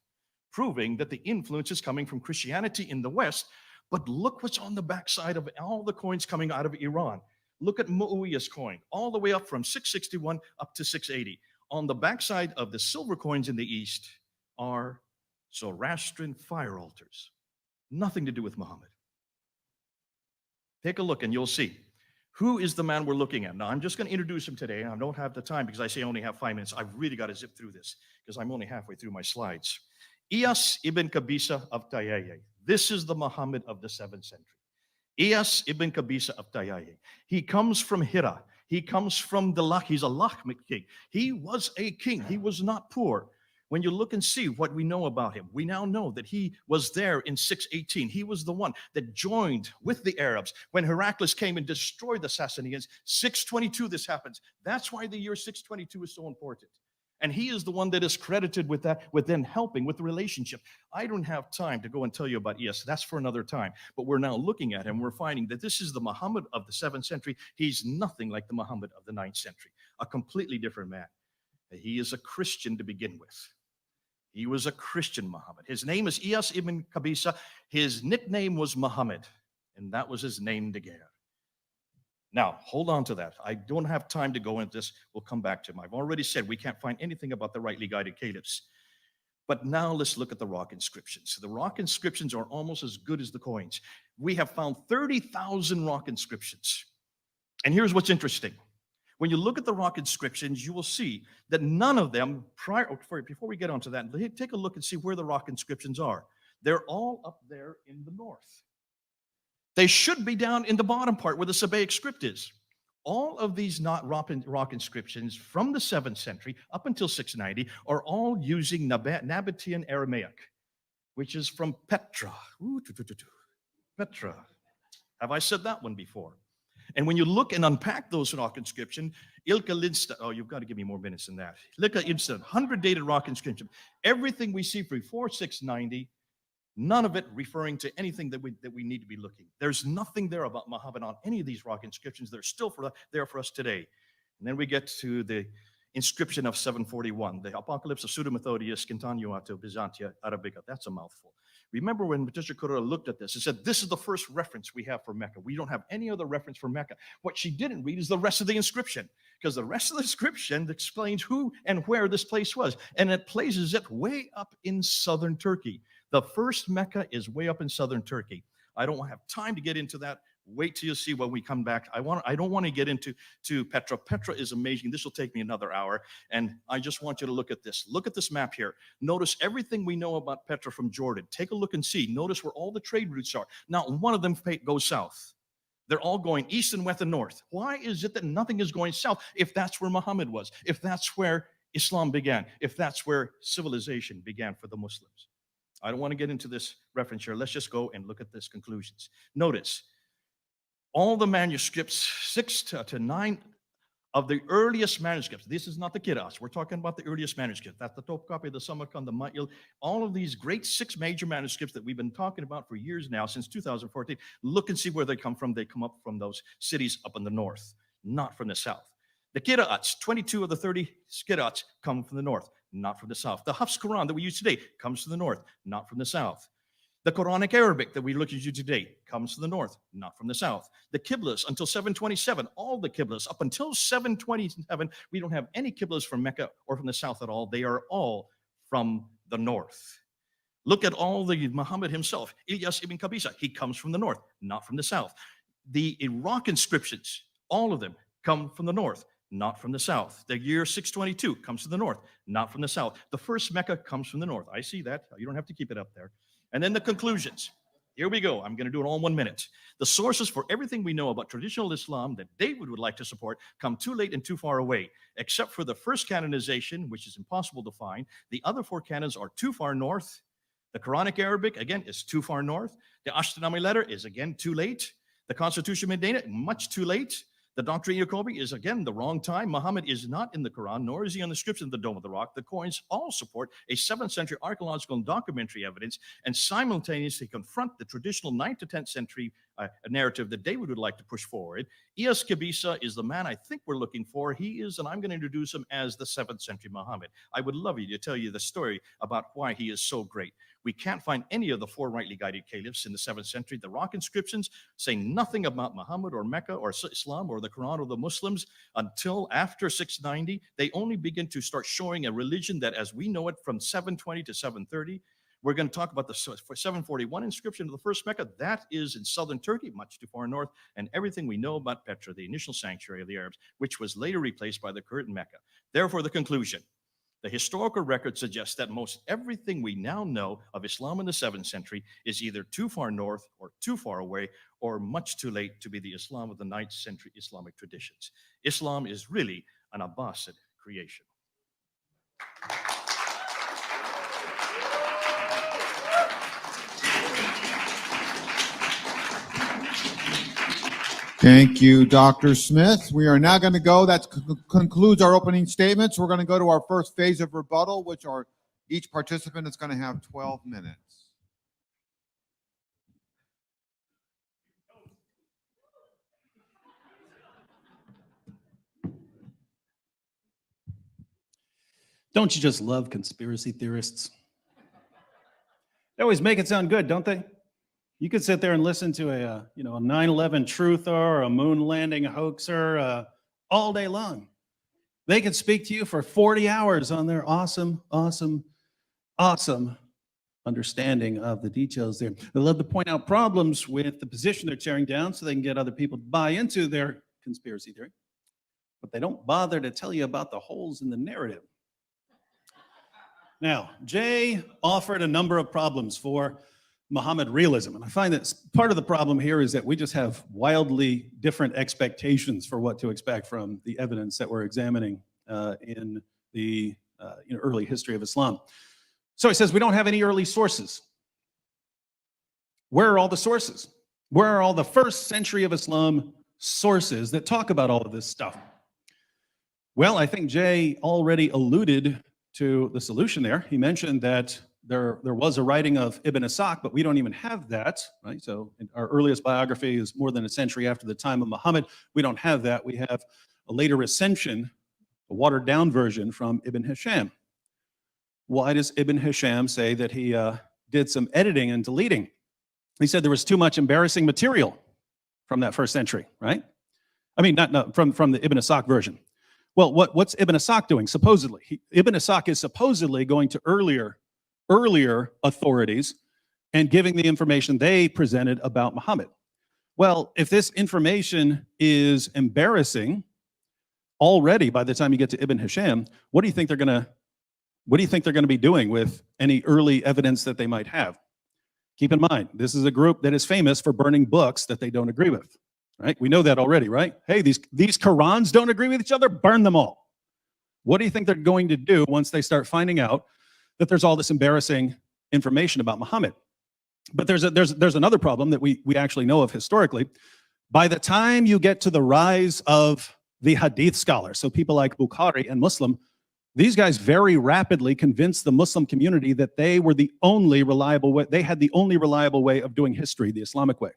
proving that the influence is coming from Christianity in the West. But look what's on the backside of all the coins coming out of Iran. Look at Muawiyah's coin, all the way up from 661 up to 680. On the backside of the silver coins in the East are Zoroastrian fire altars. Nothing to do with Muhammad. Take a look and you'll see. Who is the man we're looking at? Now, I'm just going to introduce him today. I don't have the time because I say I only have 5 minutes. I've really got to zip through this because I'm only halfway through my slides. Iyas ibn Qabisa of Tayyiye. This is the Muhammad of the 7th century. Iyas ibn Qabisa of Tayyiye. He comes from Hira. He comes from the Lach. He's a Lakhmid king. He was a king. He was not poor. When you look and see what we know about him, we now know that he was there in 618. He was the one that joined with the Arabs when Heraclius came and destroyed the Sassanians. 622 this happens. That's why the year 622 is so important. And he is the one that is credited with that, with then helping with the relationship. I don't have time to go and tell you about Iyas. That's for another time. But we're now looking at him. We're finding that this is the Muhammad of the 7th century. He's nothing like the Muhammad of the 9th century. A completely different man. He is a Christian to begin with. He was a Christian Muhammad. His name is Iyas ibn Qabisa. His nickname was Muhammad, and that was his name de guerre. Now, hold on to that. I don't have time to go into this. We'll come back to him. I've already said we can't find anything about the rightly guided caliphs. But now let's look at the rock inscriptions. The rock inscriptions are almost as good as the coins. We have found 30,000 rock inscriptions. And here's what's interesting. When you look at the rock inscriptions, you will see that none of them, before we get onto that, take a look and see where the rock inscriptions are. They're all up there in the north. They should be down in the bottom part where the Sabaic script is. All of these rock inscriptions from the 7th century up until 690 are all using Nabatean Aramaic, which is from Petra. Petra. Have I said that one before? And when you look and unpack those rock inscriptions, Ilka Linsta, oh, you've got to give me more minutes than that. Ilka Linsta, 100-dated rock inscription. Everything we see before 690, none of it referring to anything that we need to be looking. There's nothing there about Muhammad on any of these rock inscriptions. They're still there for us today. And then we get to the inscription of 741, the Apocalypse of Pseudo-Methodius, Continuato Byzantia Arabica. That's a mouthful. Remember when Patricia Correa looked at this and said, this is the first reference we have for Mecca. We don't have any other reference for Mecca. What she didn't read is the rest of the inscription, because the rest of the inscription explains who and where this place was. And it places it way up in southern Turkey. The first Mecca is way up in southern Turkey. I don't have time to get into that. Wait till you see when we come back. I don't want to get into Petra. Petra is amazing. This will take me another hour. And I just want you to look at this. Look at this map here. Notice everything we know about Petra from Jordan. Take a look and see. Notice where all the trade routes are. Now, one of them goes south. They're all going east and west and north. Why is it that nothing is going south if that's where Muhammad was, if that's where Islam began, if that's where civilization began for the Muslims? I don't want to get into this reference here. Let's just go and look at this conclusions. Notice, all the manuscripts, 6 to 9 of the earliest manuscripts. This is not the Qira'ats. We're talking about the earliest manuscripts. That's the Topkapi, the Samarkand, the Ma'il. All of these great 6 major manuscripts that we've been talking about for years now, since 2014. Look and see where they come from. They come up from those cities up in the north, not from the south. The Qira'ats, 22 of the 30 Qira'ats come from the north, not from the south. The Hafs Quran that we use today comes from the north, not from the south. The Quranic Arabic that we look at today comes from the north, not from the south. The Qiblas until 727, all the Qiblas up until 727, we don't have any Qiblas from Mecca or from the south at all. They are all from the north. Look at all the Muhammad himself, Iyas ibn Qabisa. He comes from the north, not from the south. The Iraq inscriptions, all of them come from the north, not from the south. The year 622 comes from the north, not from the south. The first Mecca comes from the north. I see that. You don't have to keep it up there. And then the conclusions. Here we go. I'm going to do it all in 1 minute. The sources for everything we know about traditional Islam that David would like to support come too late and too far away, except for the first canonization, which is impossible to find. The other 4 canons are too far north. The Quranic Arabic, again, is too far north. The Ashtenami letter is, again, too late. The Constitution of Medina, much too late. The Doctrine of Jacobi is, again, the wrong time. Muhammad is not in the Quran, nor is he on the scripts of the Dome of the Rock. The coins all support a 7th century archaeological and documentary evidence and simultaneously confront the traditional 9th to 10th century narrative that David would like to push forward. Iyas Kabisa is the man I think we're looking for. He is, and I'm going to introduce him as the 7th century Muhammad. I would love you to tell you the story about why he is so great. We can't find any of the 4 rightly guided caliphs in the 7th century. The rock inscriptions say nothing about Muhammad or Mecca or Islam or the Quran or the Muslims until after 690. They only begin to start showing a religion that as we know it from 720 to 730. We're going to talk about the 741 inscription of the first Mecca. That is in southern Turkey, much too far north, and everything we know about Petra, the initial sanctuary of the Arabs, which was later replaced by the current Mecca. Therefore, the conclusion. The historical record suggests that most everything we now know of Islam in the 7th century is either too far north or too far away or much too late to be the Islam of the 9th century Islamic traditions. Islam is really an Abbasid creation. Thank you, Dr. Smith. We are now going to go. That concludes our opening statements. We're going to go to our first phase of rebuttal, which are each participant is going to have 12 minutes. Don't you just love conspiracy theorists? They always make it sound good, don't they? You could sit there and listen to a 9/11 truther or a moon landing hoaxer all day long. They could speak to you for 40 hours on their awesome understanding of the details there. They love to point out problems with the position they're tearing down so they can get other people to buy into their conspiracy theory. But they don't bother to tell you about the holes in the narrative. Now, Jay offered a number of problems for Muhammad realism. And I find that part of the problem here is that we just have wildly different expectations for what to expect from the evidence that we're examining in the early history of Islam. So he says we don't have any early sources. Where are all the sources? Where are all the 1st century of Islam sources that talk about all of this stuff? Well, I think Jay already alluded to the solution there. He mentioned that there was a writing of Ibn Ishaq, but we don't even have that, right? So our earliest biography is more than a century after the time of Muhammad. We don't have that. We have a later recension, a watered down version from Ibn Hisham. Why does Ibn Hisham say that he did some editing and deleting? He said there was too much embarrassing material from that 1st century, right? I mean, not from the Ibn Ishaq version. Well, what's Ibn Ishaq doing, supposedly? Ibn Ishaq is supposedly going to earlier authorities and giving the information they presented about Muhammad. Well, if this information is embarrassing already by the time you get to Ibn Hisham, what do you think they're going to be doing with any early evidence that they might have? Keep in mind, this is a group that is famous for burning books that they don't agree with. Right? We know that already, right? Hey, these Qurans don't agree with each other, burn them all. What do you think they're going to do once they start finding out that there's all this embarrassing information about Muhammad? But there's another problem that we actually know of historically. By the time you get to the rise of the Hadith scholars, so people like Bukhari and Muslim, these guys very rapidly convinced the Muslim community that they were the only reliable way, they had the only reliable way of doing history, the Islamic way.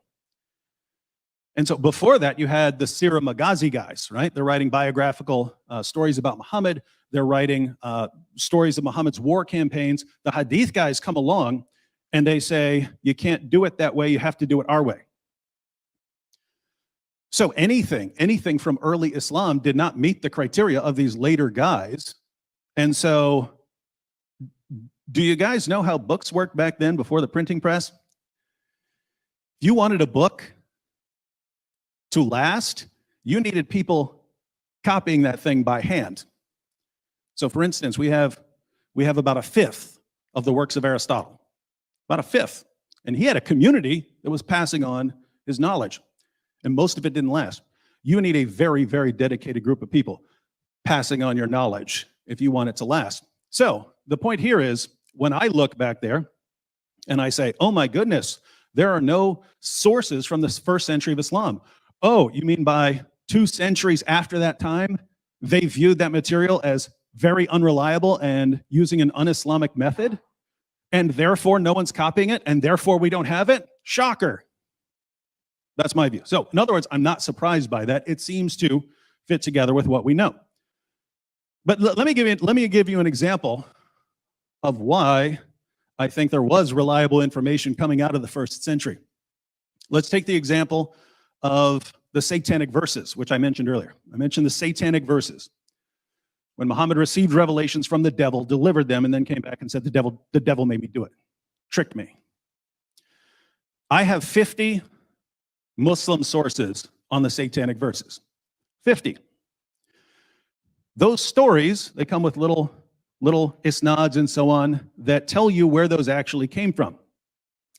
And so before that, you had the Sirah Maghazi guys, right? They're writing biographical stories about Muhammad. They're writing stories of Muhammad's war campaigns. The Hadith guys come along and they say, you can't do it that way. You have to do it our way. So anything from early Islam did not meet the criteria of these later guys. And so do you guys know how books worked back then before the printing press? If you wanted a book to last, you needed people copying that thing by hand. So for instance, we have about a fifth of the works of Aristotle, about a fifth. And he had a community that was passing on his knowledge, and most of it didn't last. You need a very, very dedicated group of people passing on your knowledge if you want it to last. So the point here is, when I look back there and I say, oh my goodness, there are no sources from the first century of Islam. Oh, you mean by 2 centuries after that time, they viewed that material as very unreliable and using an un-Islamic method, and therefore no one's copying it, and therefore we don't have it? Shocker. That's my view. So in other words, I'm not surprised by that. It seems to fit together with what we know. But let me give you an example of why I think there was reliable information coming out of the first century. Let's take the example of the satanic verses, which I mentioned earlier. I mentioned the satanic verses. When Muhammad received revelations from the devil, delivered them, and then came back and said, the devil made me do it, tricked me. I have 50 Muslim sources on the satanic verses. 50. Those stories, they come with little isnads and so on that tell you where those actually came from.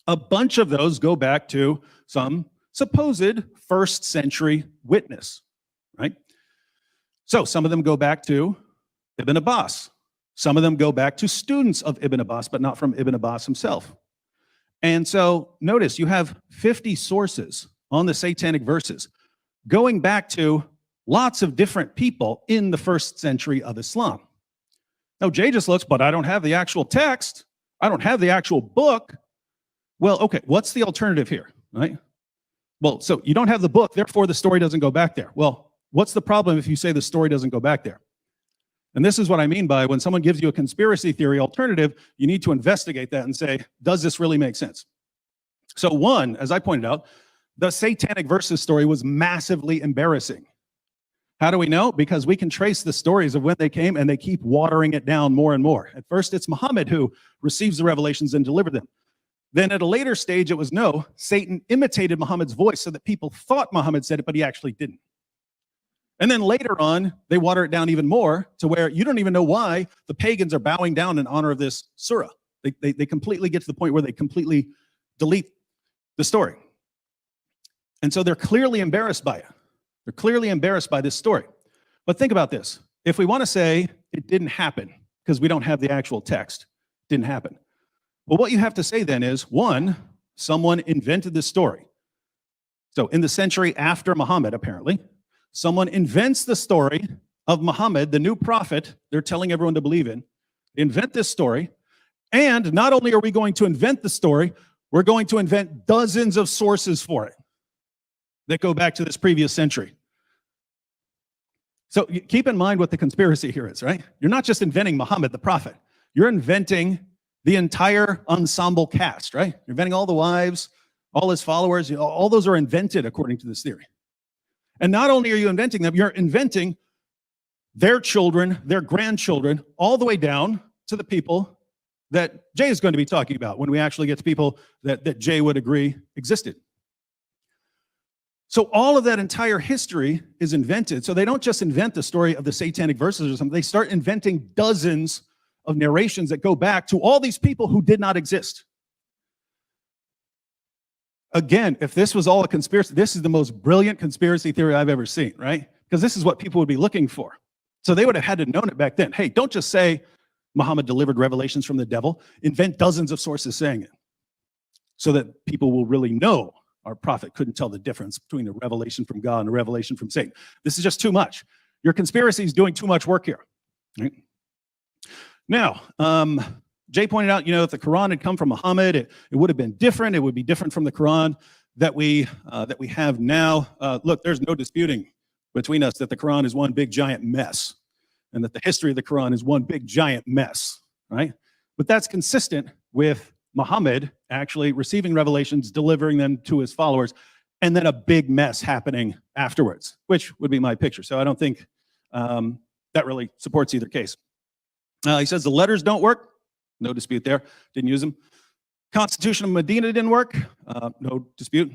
A bunch of those go back to some supposed first century witness, right? So some of them go back to Ibn Abbas. Some of them go back to students of Ibn Abbas, but not from Ibn Abbas himself. And so notice you have 50 sources on the satanic verses going back to lots of different people in the first century of Islam. Now, Jay just looks, but I don't have the actual text. I don't have the actual book. Well, okay, what's the alternative here, right? Well, so you don't have the book, therefore the story doesn't go back there. Well, what's the problem if you say the story doesn't go back there? And this is what I mean by when someone gives you a conspiracy theory alternative, you need to investigate that and say, does this really make sense? So one, as I pointed out, the satanic verses story was massively embarrassing. How do we know? Because we can trace the stories of when they came, and they keep watering it down more and more. At first, it's Muhammad who receives the revelations and delivered them. Then at a later stage, it was no, Satan imitated Muhammad's voice so that people thought Muhammad said it, but he actually didn't. And then later on, they water it down even more to where you don't even know why the pagans are bowing down in honor of this surah. They completely get to the point where they completely delete the story. And so they're clearly embarrassed by it. They're clearly embarrassed by this story. But think about this. If we want to say it didn't happen because we don't have the actual text, it didn't happen. Well, what you have to say then is, one, someone invented this story. So in the century after Muhammad, apparently, someone invents the story of Muhammad, the new prophet they're telling everyone to believe in. They invent this story. And not only are we going to invent the story, we're going to invent dozens of sources for it that go back to this previous century. So keep in mind what the conspiracy here is, right? You're not just inventing Muhammad, the prophet. You're inventing the entire ensemble cast, right? You're inventing all the wives, all his followers, all those are invented according to this theory. And not only are you inventing them, you're inventing their children, their grandchildren, all the way down to the people that Jay is going to be talking about when we actually get to people that Jay would agree existed. So all of that entire history is invented. So they don't just invent the story of the satanic verses or something. They start inventing dozens of narrations that go back to all these people who did not exist. Again, if this was all a conspiracy, this is the most brilliant conspiracy theory I've ever seen, right? Because this is what people would be looking for. So they would have had to known it back then. Hey, don't just say Muhammad delivered revelations from the devil. Invent dozens of sources saying it so that people will really know our prophet couldn't tell the difference between a revelation from God and a revelation from Satan. This is just too much. Your conspiracy is doing too much work here. Right? Now, Jay pointed out, if the Quran had come from Muhammad, it would have been different. It would be different from the Quran that we have now. Look, there's no disputing between us that the Quran is one big giant mess, and that the history of the Quran is one big giant mess, right? But that's consistent with Muhammad actually receiving revelations, delivering them to his followers, and then a big mess happening afterwards, which would be my picture. So I don't think that really supports either case. He says the letters don't work. No dispute there. Didn't use them. Constitution of Medina didn't work. No dispute.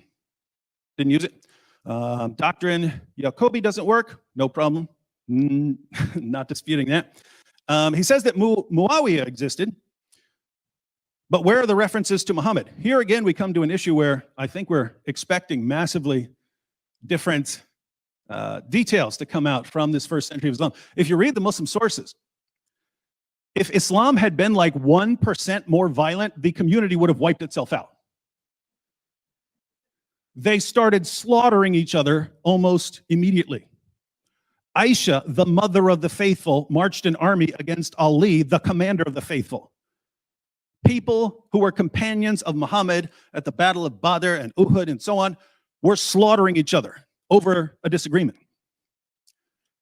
Didn't use it. Doctrine Jacobi doesn't work. No problem. Not disputing that. He says that Muawiyah existed, but where are the references to Muhammad? Here again, we come to an issue where I think we're expecting massively different details to come out from this first century of Islam. If you read the Muslim sources, if Islam had been like 1% more violent, the community would have wiped itself out. They started slaughtering each other almost immediately. Aisha, the mother of the faithful, marched an army against Ali, the commander of the faithful. People who were companions of Muhammad at the Battle of Badr and Uhud and so on were slaughtering each other over a disagreement.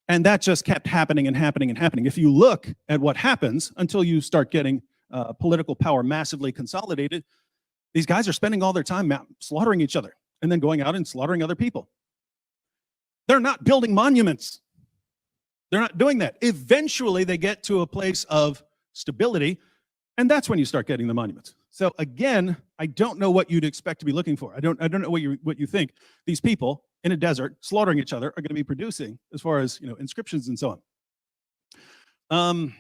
And that just kept happening and happening and happening. If you look at what happens until you start getting political power massively consolidated, these guys are spending all their time slaughtering each other and then going out and slaughtering other people. They're not building monuments. They're not doing that. Eventually, they get to a place of stability, and that's when you start getting the monuments. So again, I don't know what you'd expect to be looking for. I don't know what you think these people in a desert slaughtering each other are going to be producing as far as inscriptions and so on.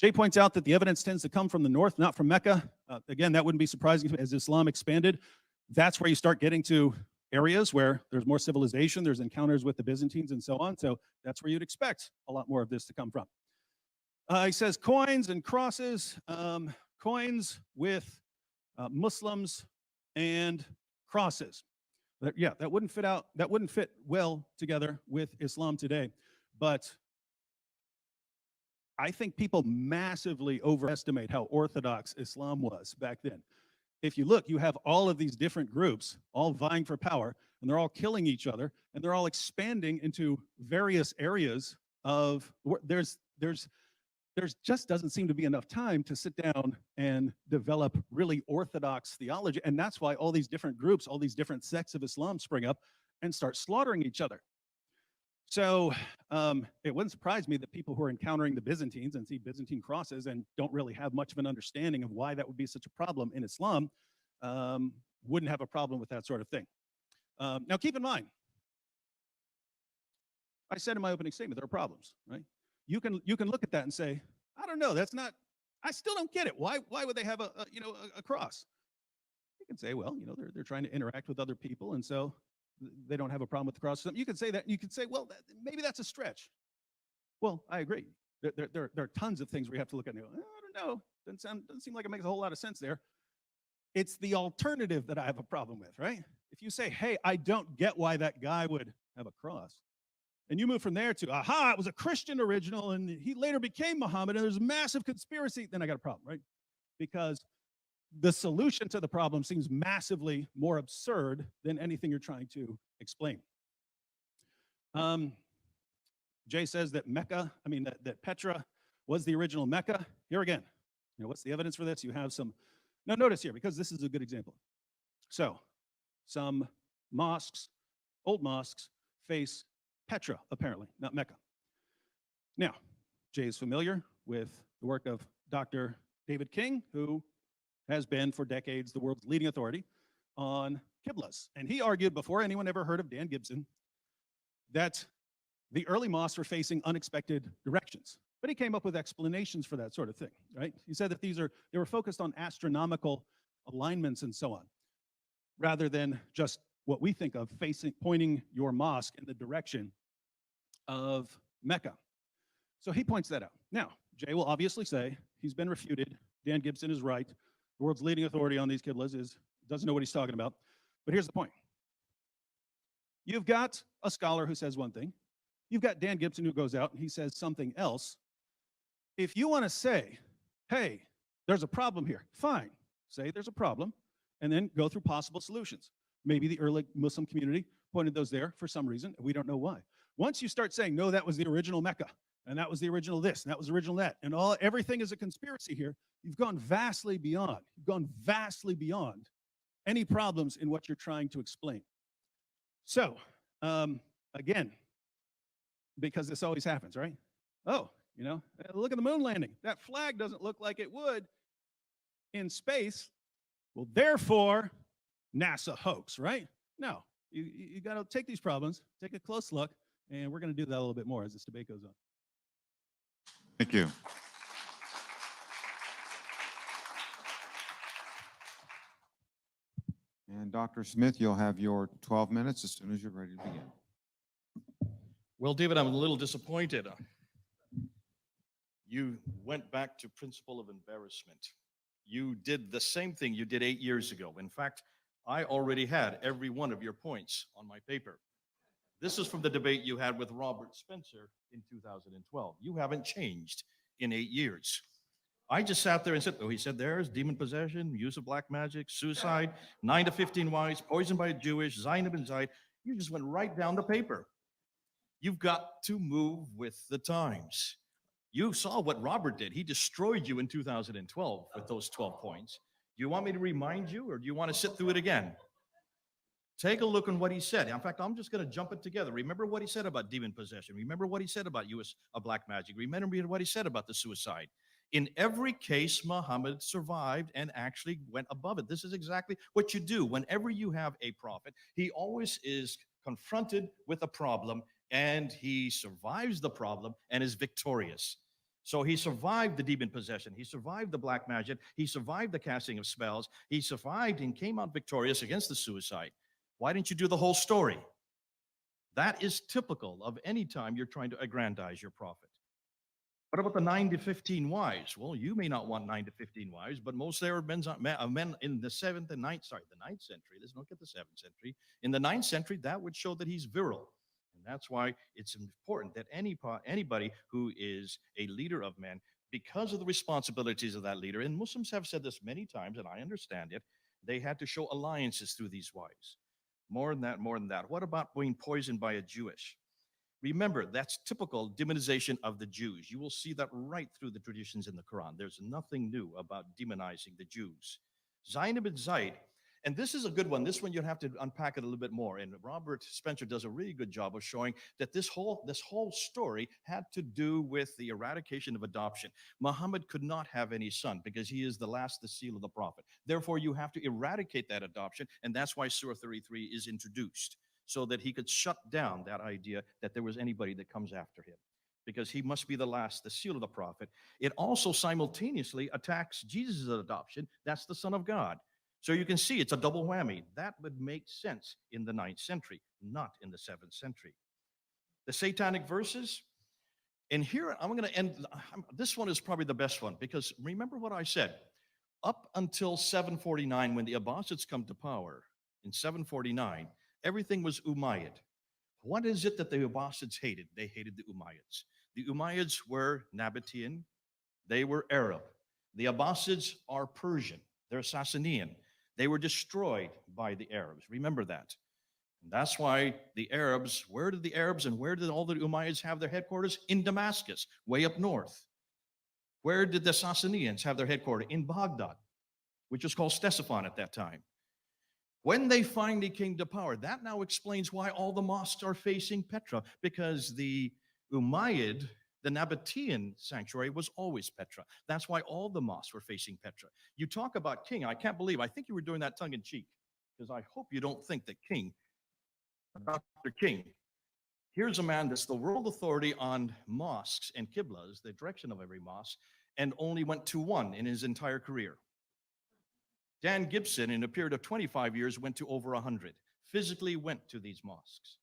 Jay points out that the evidence tends to come from the north, not from Mecca. Again, that wouldn't be surprising as Islam expanded. That's where you start getting to areas where there's more civilization, there's encounters with the Byzantines and so on. So that's where you'd expect a lot more of this to come from. He says coins and crosses, coins with Muslims and crosses. That wouldn't fit well together with Islam today. But I think people massively overestimate how orthodox Islam was back then. If you look, you have all of these different groups all vying for power, and they're all killing each other, and they're all expanding into various areas of, there's just doesn't seem to be enough time to sit down and develop really orthodox theology. And that's why all these different groups, all these different sects of Islam spring up and start slaughtering each other. So it wouldn't surprise me that people who are encountering the Byzantines and see Byzantine crosses and don't really have much of an understanding of why that would be such a problem in Islam wouldn't have a problem with that sort of thing. Now, keep in mind, I said in my opening statement, there are problems, right? You can look at that and say, I don't know, that's not, I still don't get it. Why would they have a cross? You can say, well, they're trying to interact with other people, and so they don't have a problem with the cross. You can say that. You can say, well, maybe that's a stretch. Well, I agree. There are tons of things we have to look at and go, I don't know. Doesn't seem like it makes a whole lot of sense there. It's the alternative that I have a problem with, right? If you say, hey, I don't get why that guy would have a cross, and you move from there to, aha, it was a Christian original, and he later became Muhammad, and there's a massive conspiracy, then I got a problem, right? Because the solution to the problem seems massively more absurd than anything you're trying to explain. Jay says that that Petra was the original Mecca. Here again, what's the evidence for this? You have some, now notice here, because this is a good example. So some mosques, old mosques, face Petra, apparently, not Mecca. Now, Jay is familiar with the work of Dr. David King, who has been for decades the world's leading authority on Qiblas. And he argued before anyone ever heard of Dan Gibson that the early mosques were facing unexpected directions. But he came up with explanations for that sort of thing, right? He said that they were focused on astronomical alignments and so on, rather than just what we think of pointing your mosque in the direction of Mecca. So he points that out. Now, Jay will obviously say he's been refuted. Dan Gibson is right. The world's leading authority on these Qiblas doesn't know what he's talking about. But here's the point. You've got a scholar who says one thing. You've got Dan Gibson who goes out and he says something else. If you want to say, hey, there's a problem here, fine. Say there's a problem, and then go through possible solutions. Maybe the early Muslim community pointed those there for some reason. We don't know why. Once you start saying, no, that was the original Mecca, and that was the original this, and that was the original that, and everything is a conspiracy here, you've gone vastly beyond. You've gone vastly beyond any problems in what you're trying to explain. So, again, because this always happens, right? Oh, look at the moon landing. That flag doesn't look like it would in space. Well, therefore, NASA hoax, right? No, you got to take these problems, take a close look, And we're going to do that a little bit more as this debate goes on. Thank you. And Dr. Smith, you'll have your 12 minutes as soon as you're ready to begin. Well, David, I'm a little disappointed. You went back to principle of embarrassment. You did the same thing you did 8 years ago. In fact, I already had every one of your points on my paper. This is from the debate you had with Robert Spencer in 2012. You haven't changed in 8 years. I just sat there and said, oh, he said there's demon possession, use of black magic, suicide, 9 to 15 wives, poisoned by a Jewish, Zainab and Zaid. You just went right down the paper. You've got to move with the times. You saw what Robert did. He destroyed you in 2012 with those 12 points. Do you want me to remind you, or do you want to sit through it again? Take a look on what he said. In fact, I'm just going to jump it together. Remember what he said about demon possession. Remember what he said about use of black magic. Remember what he said about the suicide. In every case, Muhammad survived and actually went above it. This is exactly what you do. Whenever you have a prophet, he always is confronted with a problem, and he survives the problem and is victorious. So he survived the demon possession. He survived the black magic. He survived the casting of spells. He survived and came out victorious against the suicide. Why didn't you do the whole story? That is typical of any time you're trying to aggrandize your prophet. What about the 9 to 15 wives? Well, you may not want 9 to 15 wives, but most Arab men in the 7th and 9th, sorry, the 9th century, let's look at the 7th century. In the 9th century, that would show that he's virile. And that's why it's important that anybody who is a leader of men, because of the responsibilities of that leader, and Muslims have said this many times, and I understand it, they had to show alliances through these wives. More than that. What about being poisoned by a Jewish? Remember, that's typical demonization of the Jews. You will see that right through the traditions in the Quran. There's nothing new about demonizing the Jews. Zainab and Zaid, and this is a good one. This one you'd have to unpack it a little bit more. And Robert Spencer does a really good job of showing that this whole story had to do with the eradication of adoption. Muhammad could not have any son because he is the seal of the prophet. Therefore, you have to eradicate that adoption, and that's why Surah 33 is introduced, so that he could shut down that idea that there was anybody that comes after him, because he must be the seal of the prophet. It also simultaneously attacks Jesus' adoption. That's the Son of God. So you can see it's a double whammy. That would make sense in the 9th century, not in the 7th century. The satanic verses, and here I'm going to end. This one is probably the best one, because remember what I said. Up until 749, when the Abbasids come to power in 749, everything was Umayyad. What is it that the Abbasids hated? They hated the Umayyads. The Umayyads were Nabatean. They were Arab. The Abbasids are Persian. They're Sassanian. They were destroyed by the Arabs. Remember that. And that's why the Arabs, where did the Arabs and where did all the Umayyads have their headquarters? In Damascus, way up north. Where did the Sassanians have their headquarters? In Baghdad, which was called Ctesiphon at that time. When they finally came to power, that now explains why all the mosques are facing Petra, because the Umayyad, the Nabatean sanctuary, was always Petra. That's why all the mosques were facing Petra. You talk about king, I think you were doing that tongue in cheek, because I hope you don't think that Dr. King, here's a man that's the world authority on mosques and qiblas, the direction of every mosque, and only went to one in his entire career. Dan Gibson, in a period of 25 years, went to over 100, physically went to these mosques.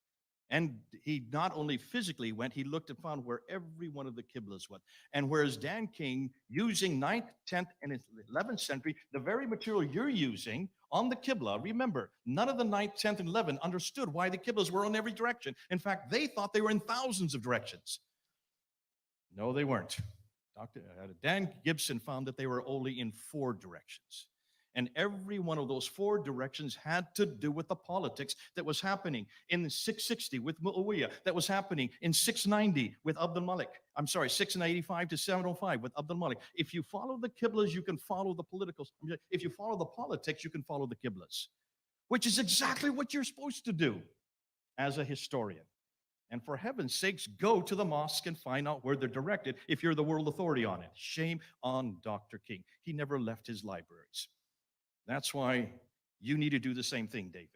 And he not only physically went, he looked and found where every one of the qiblas went. And whereas Dan King, using 9th, 10th, and 11th century, the very material you're using on the qibla, remember, none of the 9th, 10th, and 11th understood why the qiblas were in every direction. In fact, they thought they were in thousands of directions. No, they weren't. Dan Gibson found that they were only in 4 directions. And every one of those 4 directions had to do with the politics that was happening in 660 with Muawiyah, that was happening in 690 with Abdul Malik. 685 to 705 with Abdul Malik. If you follow the qiblas, you can follow the politicals. If you follow the politics, you can follow the qiblas, which is exactly what you're supposed to do as a historian. And for heaven's sakes, go to the mosque and find out where they're directed if you're the world authority on it. Shame on Dr. King. He never left his libraries. That's why you need to do the same thing, David.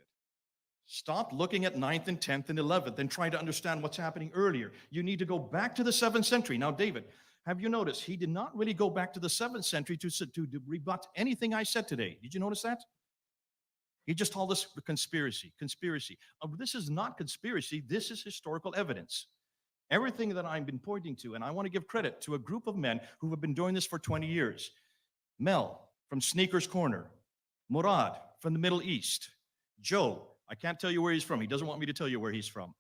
Stop looking at 9th and 10th and 11th and trying to understand what's happening earlier. You need to go back to the 7th century. Now, David, have you noticed he did not really go back to the 7th century to rebut anything I said today? Did you notice that? He just called this conspiracy. This is not conspiracy. This is historical evidence. Everything that I've been pointing to, and I want to give credit to a group of men who have been doing this for 20 years. Mel from Sneakers Corner, Murad from the Middle East, Joe, I can't tell you where he's from. He doesn't want me to tell you where he's from.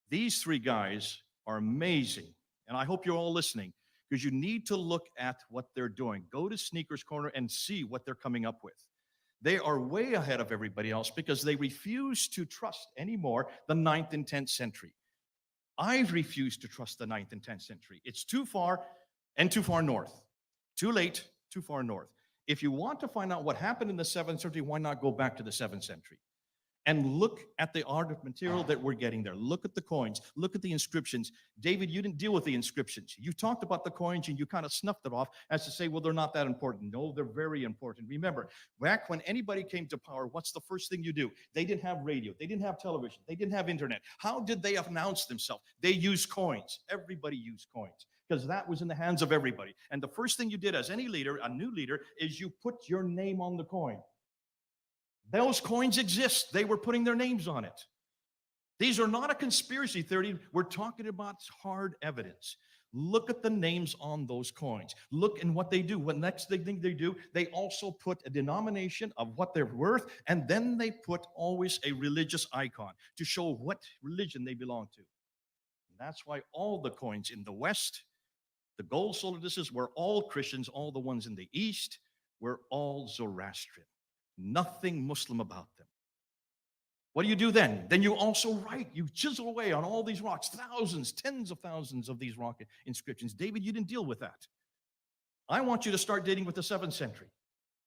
These three guys are amazing, and I hope you're all listening because you need to look at what they're doing. Go to Sneakers Corner and see what they're coming up with. They are way ahead of everybody else because they refuse to trust anymore the 9th and 10th century. I've refused to trust the 9th and 10th century. It's too far and too far north. Too late, too far north. If you want to find out what happened in the 7th century, why not go back to the 7th century? And look at the art of material that we're getting there. Look at the coins. Look at the inscriptions. David, you didn't deal with the inscriptions. You talked about the coins and you kind of snuffed it off as to say, well, they're not that important. No, they're very important. Remember, back when anybody came to power, what's the first thing you do? They didn't have radio. They didn't have television. They didn't have internet. How did they announce themselves? They used coins. Everybody used coins because that was in the hands of everybody. And the first thing you did as any leader, a new leader, is you put your name on the coin. Those coins exist. They were putting their names on it. These are not a conspiracy theory. We're talking about hard evidence. Look at the names on those coins. Look in what they do. What next thing they do, they also put a denomination of what they're worth, and then they put always a religious icon to show what religion they belong to. And that's why all the coins in the West, the gold solidus were all Christians. All the ones in the East were all Zoroastrian. Nothing Muslim about them. What do you do then? Then you also write, you chisel away on all these rocks, thousands, tens of thousands of these rock inscriptions. David, you didn't deal with that. I want you to start dating with the 7th century.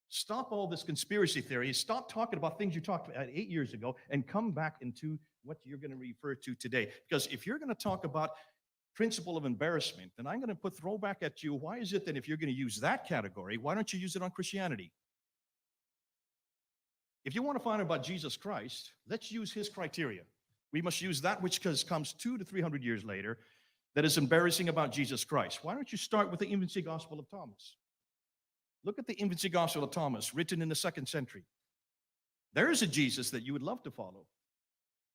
Stop all this conspiracy theory. Stop talking about things you talked about 8 years ago and come back into what you're going to refer to today. Because if you're going to talk about principle of embarrassment, then I'm going to throw back at you, why is it that if you're going to use that category, why don't you use it on Christianity? If you want to find out about Jesus Christ, let's use his criteria. We must use that which comes 200 to 300 years later that is embarrassing about Jesus Christ. Why don't you start with the infancy gospel of Thomas? Look at the infancy gospel of Thomas, written in the 2nd century. There is a Jesus that you would love to follow.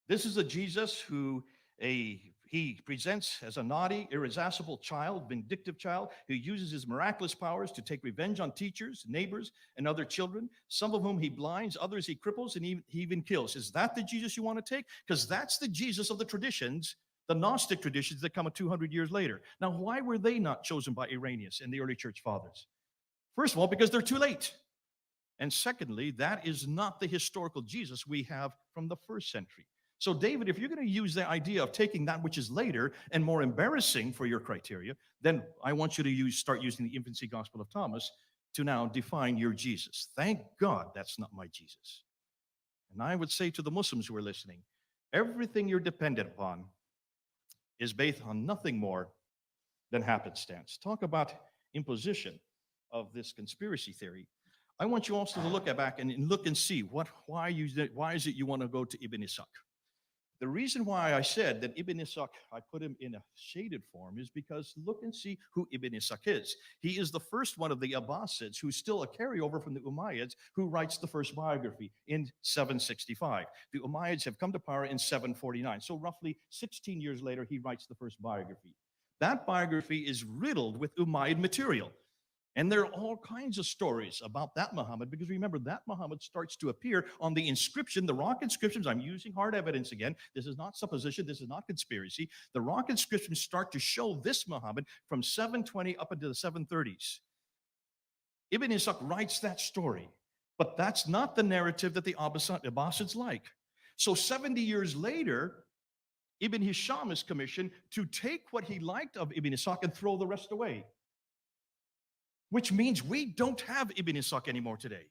This is a Jesus who he presents as a naughty, irascible child, vindictive child, who uses his miraculous powers to take revenge on teachers, neighbors, and other children, some of whom he blinds, others he cripples, and he even kills. Is that the Jesus you want to take? Because that's the Jesus of the traditions, the Gnostic traditions that come 200 years later. Now, why were they not chosen by Irenaeus and the early church fathers? First of all, because they're too late. And secondly, that is not the historical Jesus we have from the 1st century. So, David, if you're going to use the idea of taking that which is later and more embarrassing for your criteria, then I want you to start using the infancy gospel of Thomas to now define your Jesus. Thank God that's not my Jesus. And I would say to the Muslims who are listening, everything you're dependent upon is based on nothing more than happenstance. Talk about imposition of this conspiracy theory. I want you also to look back and look and see why is it you want to go to Ibn Ishaq? The reason why I said that Ibn Ishaq, I put him in a shaded form, is because look and see who Ibn Ishaq is. He is the first one of the Abbasids who's still a carryover from the Umayyads who writes the first biography in 765. The Umayyads have come to power in 749. So roughly 16 years later, he writes the first biography. That biography is riddled with Umayyad material. And there are all kinds of stories about that Muhammad, because remember, that Muhammad starts to appear on the inscription, the rock inscriptions. I'm using hard evidence again. This is not supposition. This is not conspiracy. The rock inscriptions start to show this Muhammad from 720 up into the 730s. Ibn Ishaq writes that story, but that's not the narrative that the Abbasids like. So 70 years later, Ibn Hisham is commissioned to take what he liked of Ibn Ishaq and throw the rest away. Which means we don't have Ibn Ishaq anymore today.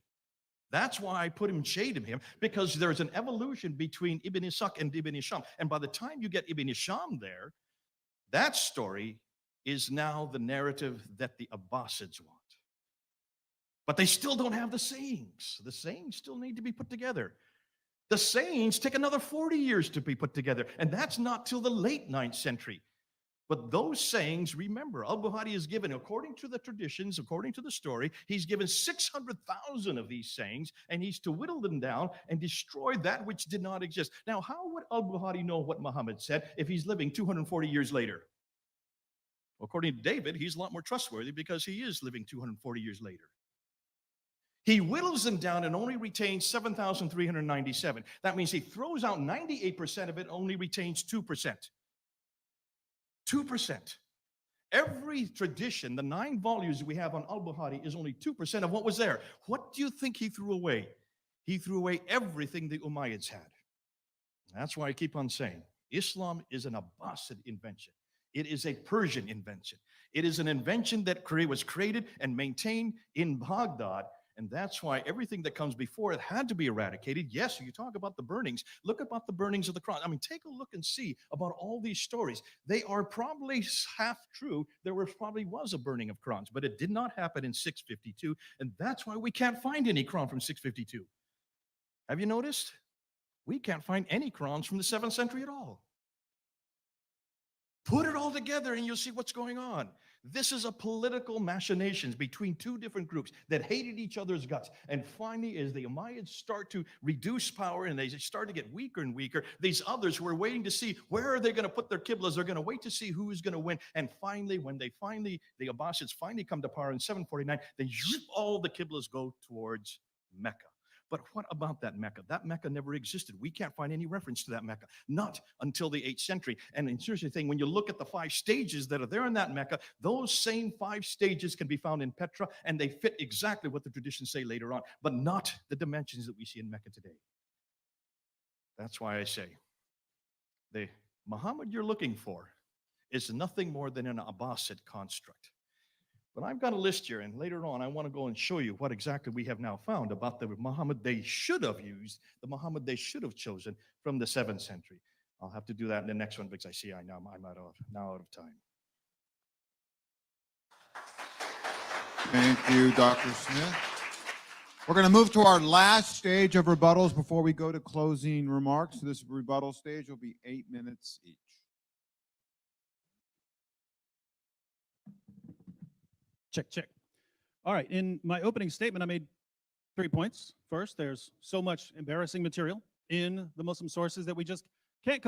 That's why I put him shade in him, because there's an evolution between Ibn Ishaq and Ibn Hisham. And by the time you get Ibn Hisham there, that story is now the narrative that the Abbasids want. But they still don't have the sayings. The sayings still need to be put together. The sayings take another 40 years to be put together, and that's not till the late 9th century. But those sayings, remember, al-Bukhari is given, according to the traditions, according to the story, he's given 600,000 of these sayings, and he's to whittle them down and destroy that which did not exist. Now, how would al-Bukhari know what Muhammad said if he's living 240 years later? According to David, he's a lot more trustworthy because he is living 240 years later. He whittles them down and only retains 7,397. That means he throws out 98% of it, only retains 2%. 2%. Every tradition, the 9 volumes we have on al-Bukhari, is only 2% of what was there. What do you think he threw away? He threw away everything the Umayyads had. That's why I keep on saying Islam is an Abbasid invention. It is a Persian invention. It is an invention that was created and maintained in Baghdad. And that's why everything that comes before it had to be eradicated. Yes, you talk about the burnings. Look about the burnings of the Quran. I mean, take a look and see about all these stories. They are probably half true. There probably was a burning of Qurans, but it did not happen in 652. And that's why we can't find any Quran from 652. Have you noticed? We can't find any Qurans from the 7th century at all. Put it all together and you'll see what's going on. This is a political machinations between 2 different groups that hated each other's guts. And finally, as the Umayyads start to reduce power and they start to get weaker and weaker, these others who are waiting to see where are they going to put their qiblas, they're going to wait to see who is going to win. And finally, when the Abbasids finally come to power in 749, then all the qiblas go towards Mecca. But what about that Mecca? That Mecca never existed. We can't find any reference to that Mecca, not until the 8th century. And the interesting thing, when you look at the 5 stages that are there in that Mecca, those same 5 stages can be found in Petra, and they fit exactly what the traditions say later on, but not the dimensions that we see in Mecca today. That's why I say, the Muhammad you're looking for is nothing more than an Abbasid construct. But I've got a list here, and later on I want to go and show you what exactly we have now found about the Muhammad they should have used, the Muhammad they should have chosen from the 7th century. I'll have to do that in the next one because I see I'm out of time. Thank you, Dr. Smith. We're going to move to our last stage of rebuttals before we go to closing remarks. This rebuttal stage will be 8 minutes each. Check, check. All right, in my opening statement, I made 3 points. First, there's so much embarrassing material in the Muslim sources that we just can't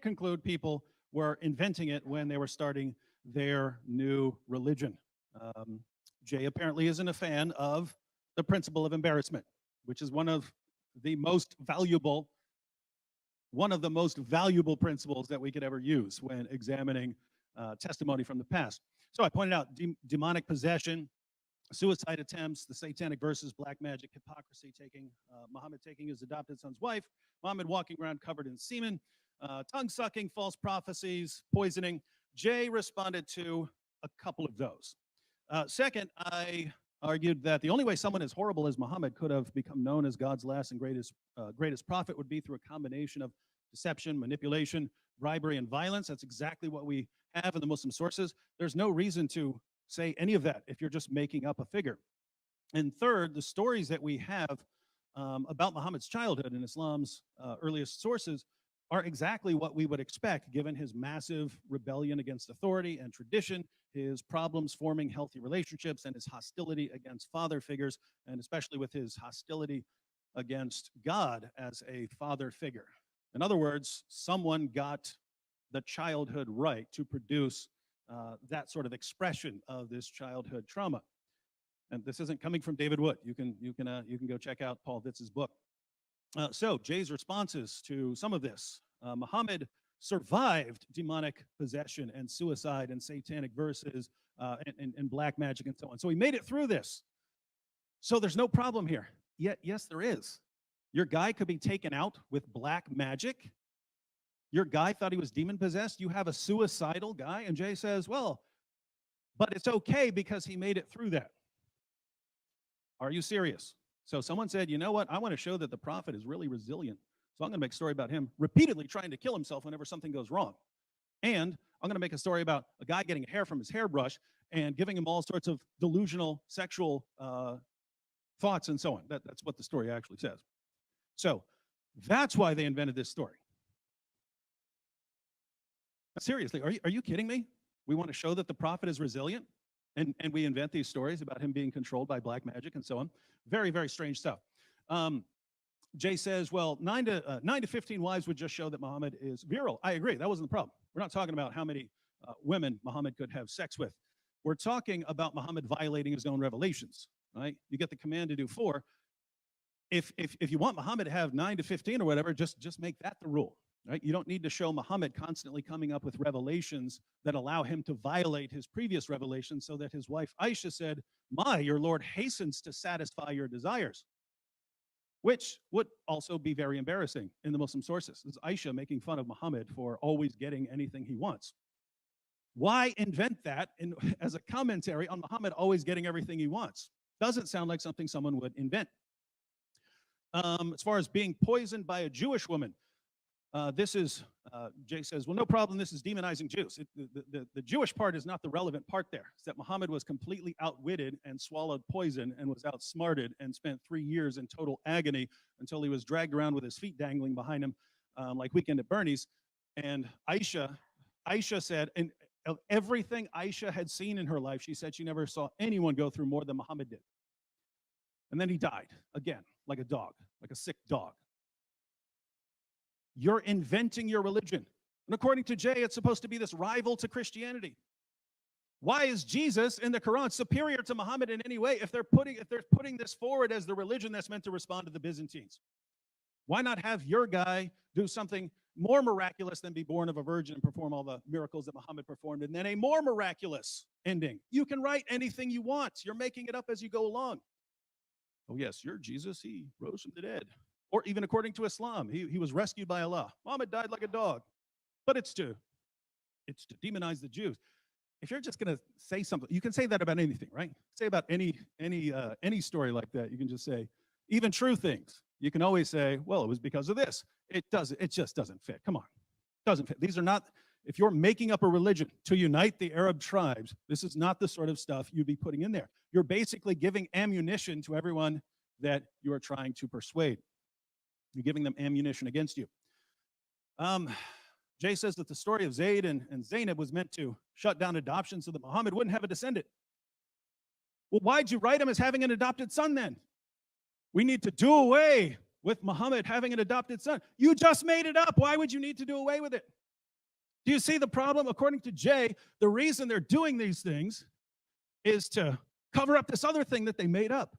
conclude people were inventing it when they were starting their new religion. Jay apparently isn't a fan of the principle of embarrassment, which is one of the most valuable principles that we could ever use when examining testimony from the past. So I pointed out demonic possession, suicide attempts, the satanic verses, black magic, hypocrisy, Muhammad taking his adopted son's wife, Muhammad walking around covered in semen, tongue-sucking, false prophecies, poisoning. Jay responded to a couple of those. Second, I argued that the only way someone as horrible as Muhammad could have become known as God's last and greatest prophet would be through a combination of deception, manipulation, bribery, and violence. That's exactly what we have in the Muslim sources. There's no reason to say any of that if you're just making up a figure. And third, the stories that we have about Muhammad's childhood in Islam's earliest sources are exactly what we would expect given his massive rebellion against authority and tradition, his problems forming healthy relationships, and his hostility against father figures, and especially with his hostility against God as a father figure. In other words, someone got the childhood right to produce that sort of expression of this childhood trauma. And this isn't coming from David Wood. You can go check out Paul Vitz's book. So Jay's responses to some of this. Muhammad survived demonic possession and suicide and satanic verses and black magic and so on. So he made it through this. So there's no problem here. Yet, yes, there is. Your guy could be taken out with black magic. Your guy thought he was demon possessed. You have a suicidal guy. And Jay says, well, but it's okay because he made it through that. Are you serious? So someone said, you know what? I want to show that the prophet is really resilient. So I'm going to make a story about him repeatedly trying to kill himself whenever something goes wrong. And I'm going to make a story about a guy getting hair from his hairbrush and giving him all sorts of delusional sexual thoughts and so on. That's what the story actually says. So That's why they invented this story. Seriously, are you kidding me? We want to show that the prophet is resilient, and we invent these stories about him being controlled by black magic and so on. Very, very strange stuff. Jay says, well, 9 to 15 wives would just show that Muhammad is virile. I agree. That wasn't the problem. We're not talking about how many women Muhammad could have sex with. We're talking about Muhammad violating his own revelations, right? You get the command to do 4. If you want Muhammad to have 9 to 15 or whatever, just make that the rule, right? You don't need to show Muhammad constantly coming up with revelations that allow him to violate his previous revelations, so that his wife Aisha said, your Lord hastens to satisfy your desires, which would also be very embarrassing in the Muslim sources. This is Aisha making fun of Muhammad for always getting anything he wants. Why invent that as a commentary on Muhammad always getting everything he wants? Doesn't sound like something someone would invent. As far as being poisoned by a Jewish woman, Jay says, well, no problem, this is demonizing Jews. The Jewish part is not the relevant part there. It's that Muhammad was completely outwitted and swallowed poison and was outsmarted and spent 3 years in total agony until he was dragged around with his feet dangling behind him, like Weekend at Bernie's. And Aisha said, and of everything Aisha had seen in her life, she said she never saw anyone go through more than Muhammad did. And then he died again, like a dog, like a sick dog. You're inventing your religion. And according to Jay, it's supposed to be this rival to Christianity. Why is Jesus in the Quran superior to Muhammad in any way if they're putting this forward as the religion that's meant to respond to the Byzantines? Why not have your guy do something more miraculous than be born of a virgin and perform all the miracles that Muhammad performed, and then a more miraculous ending? You can write anything you want. You're making it up as you go along. Oh yes, your Jesus, he rose from the dead. Or even according to Islam, he was rescued by Allah. Muhammad died like a dog. But it's to demonize the Jews. If you're just going to say something, you can say that about anything, right? Say about any story like that. You can just say, even true things. You can always say, well, it was because of this. It just doesn't fit. Come on. It doesn't fit. These are not, if you're making up a religion to unite the Arab tribes, this is not the sort of stuff you'd be putting in there. You're basically giving ammunition to everyone that you are trying to persuade. You're giving them ammunition against you. Jay says that the story of Zayd and Zainab was meant to shut down adoption so that Muhammad wouldn't have a descendant. Well, why'd you write him as having an adopted son then? We need to do away with Muhammad having an adopted son. You just made it up. Why would you need to do away with it? Do you see the problem? According to Jay, the reason they're doing these things is to cover up this other thing that they made up.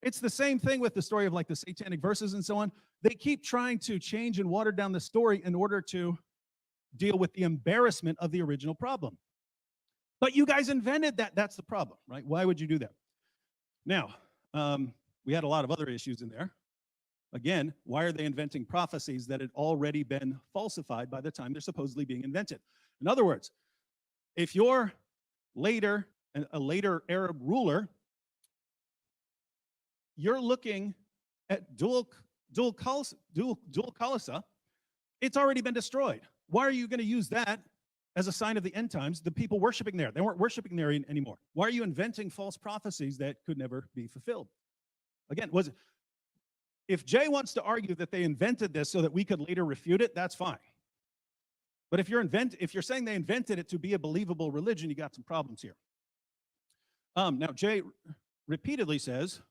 It's the same thing with the story of like the satanic verses and so on. They keep trying to change and water down the story in order to deal with the embarrassment of the original problem. But you guys invented that. That's the problem, right? Why would you do that? Now, we had a lot of other issues in there. Again, why are they inventing prophecies that had already been falsified by the time they're supposedly being invented? In other words, if you're a later Arab ruler, you're looking at Dul Khalasa, it's already been destroyed. Why are you going to use that as a sign of the end times? The people worshiping there, they weren't worshiping there anymore. Why are you inventing false prophecies that could never be fulfilled? Again, if Jay wants to argue that they invented this so that we could later refute it, that's fine. But if you're saying they invented it to be a believable religion, you got some problems here. Now, Jay repeatedly says,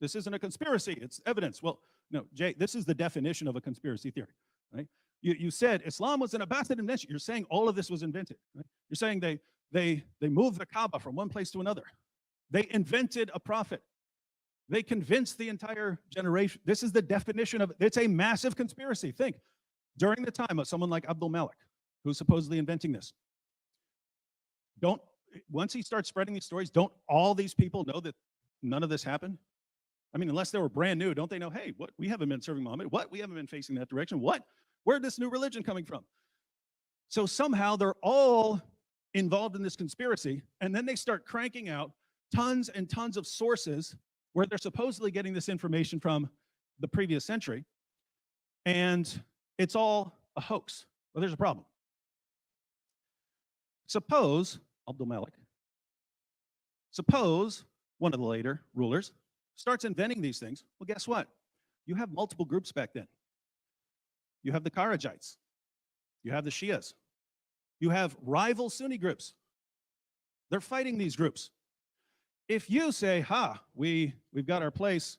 this isn't a conspiracy, it's evidence. Well, no, Jay, this is the definition of a conspiracy theory, right? You said Islam was an Abbasid invention. You're saying all of this was invented, right? You're saying they moved the Kaaba from one place to another. They invented a prophet. They convinced the entire generation. This is the definition of, it's a massive conspiracy. Think, during the time of someone like Abdul Malik, who's supposedly inventing this, once he starts spreading these stories, don't all these people know that none of this happened? I mean, unless they were brand new, don't they know, hey, what? We haven't been serving Muhammad. What? We haven't been facing that direction. What? Where'd this new religion coming from? So somehow they're all involved in this conspiracy, and then they start cranking out tons and tons of sources where they're supposedly getting this information from the previous century, and it's all a hoax. Well, there's a problem. Suppose Abdul Malik, suppose one of the later rulers starts inventing these things. Well, guess what? You have multiple groups back then. You have the Kharijites. You have the Shias. You have rival Sunni groups. They're fighting these groups. If you say, we've got our place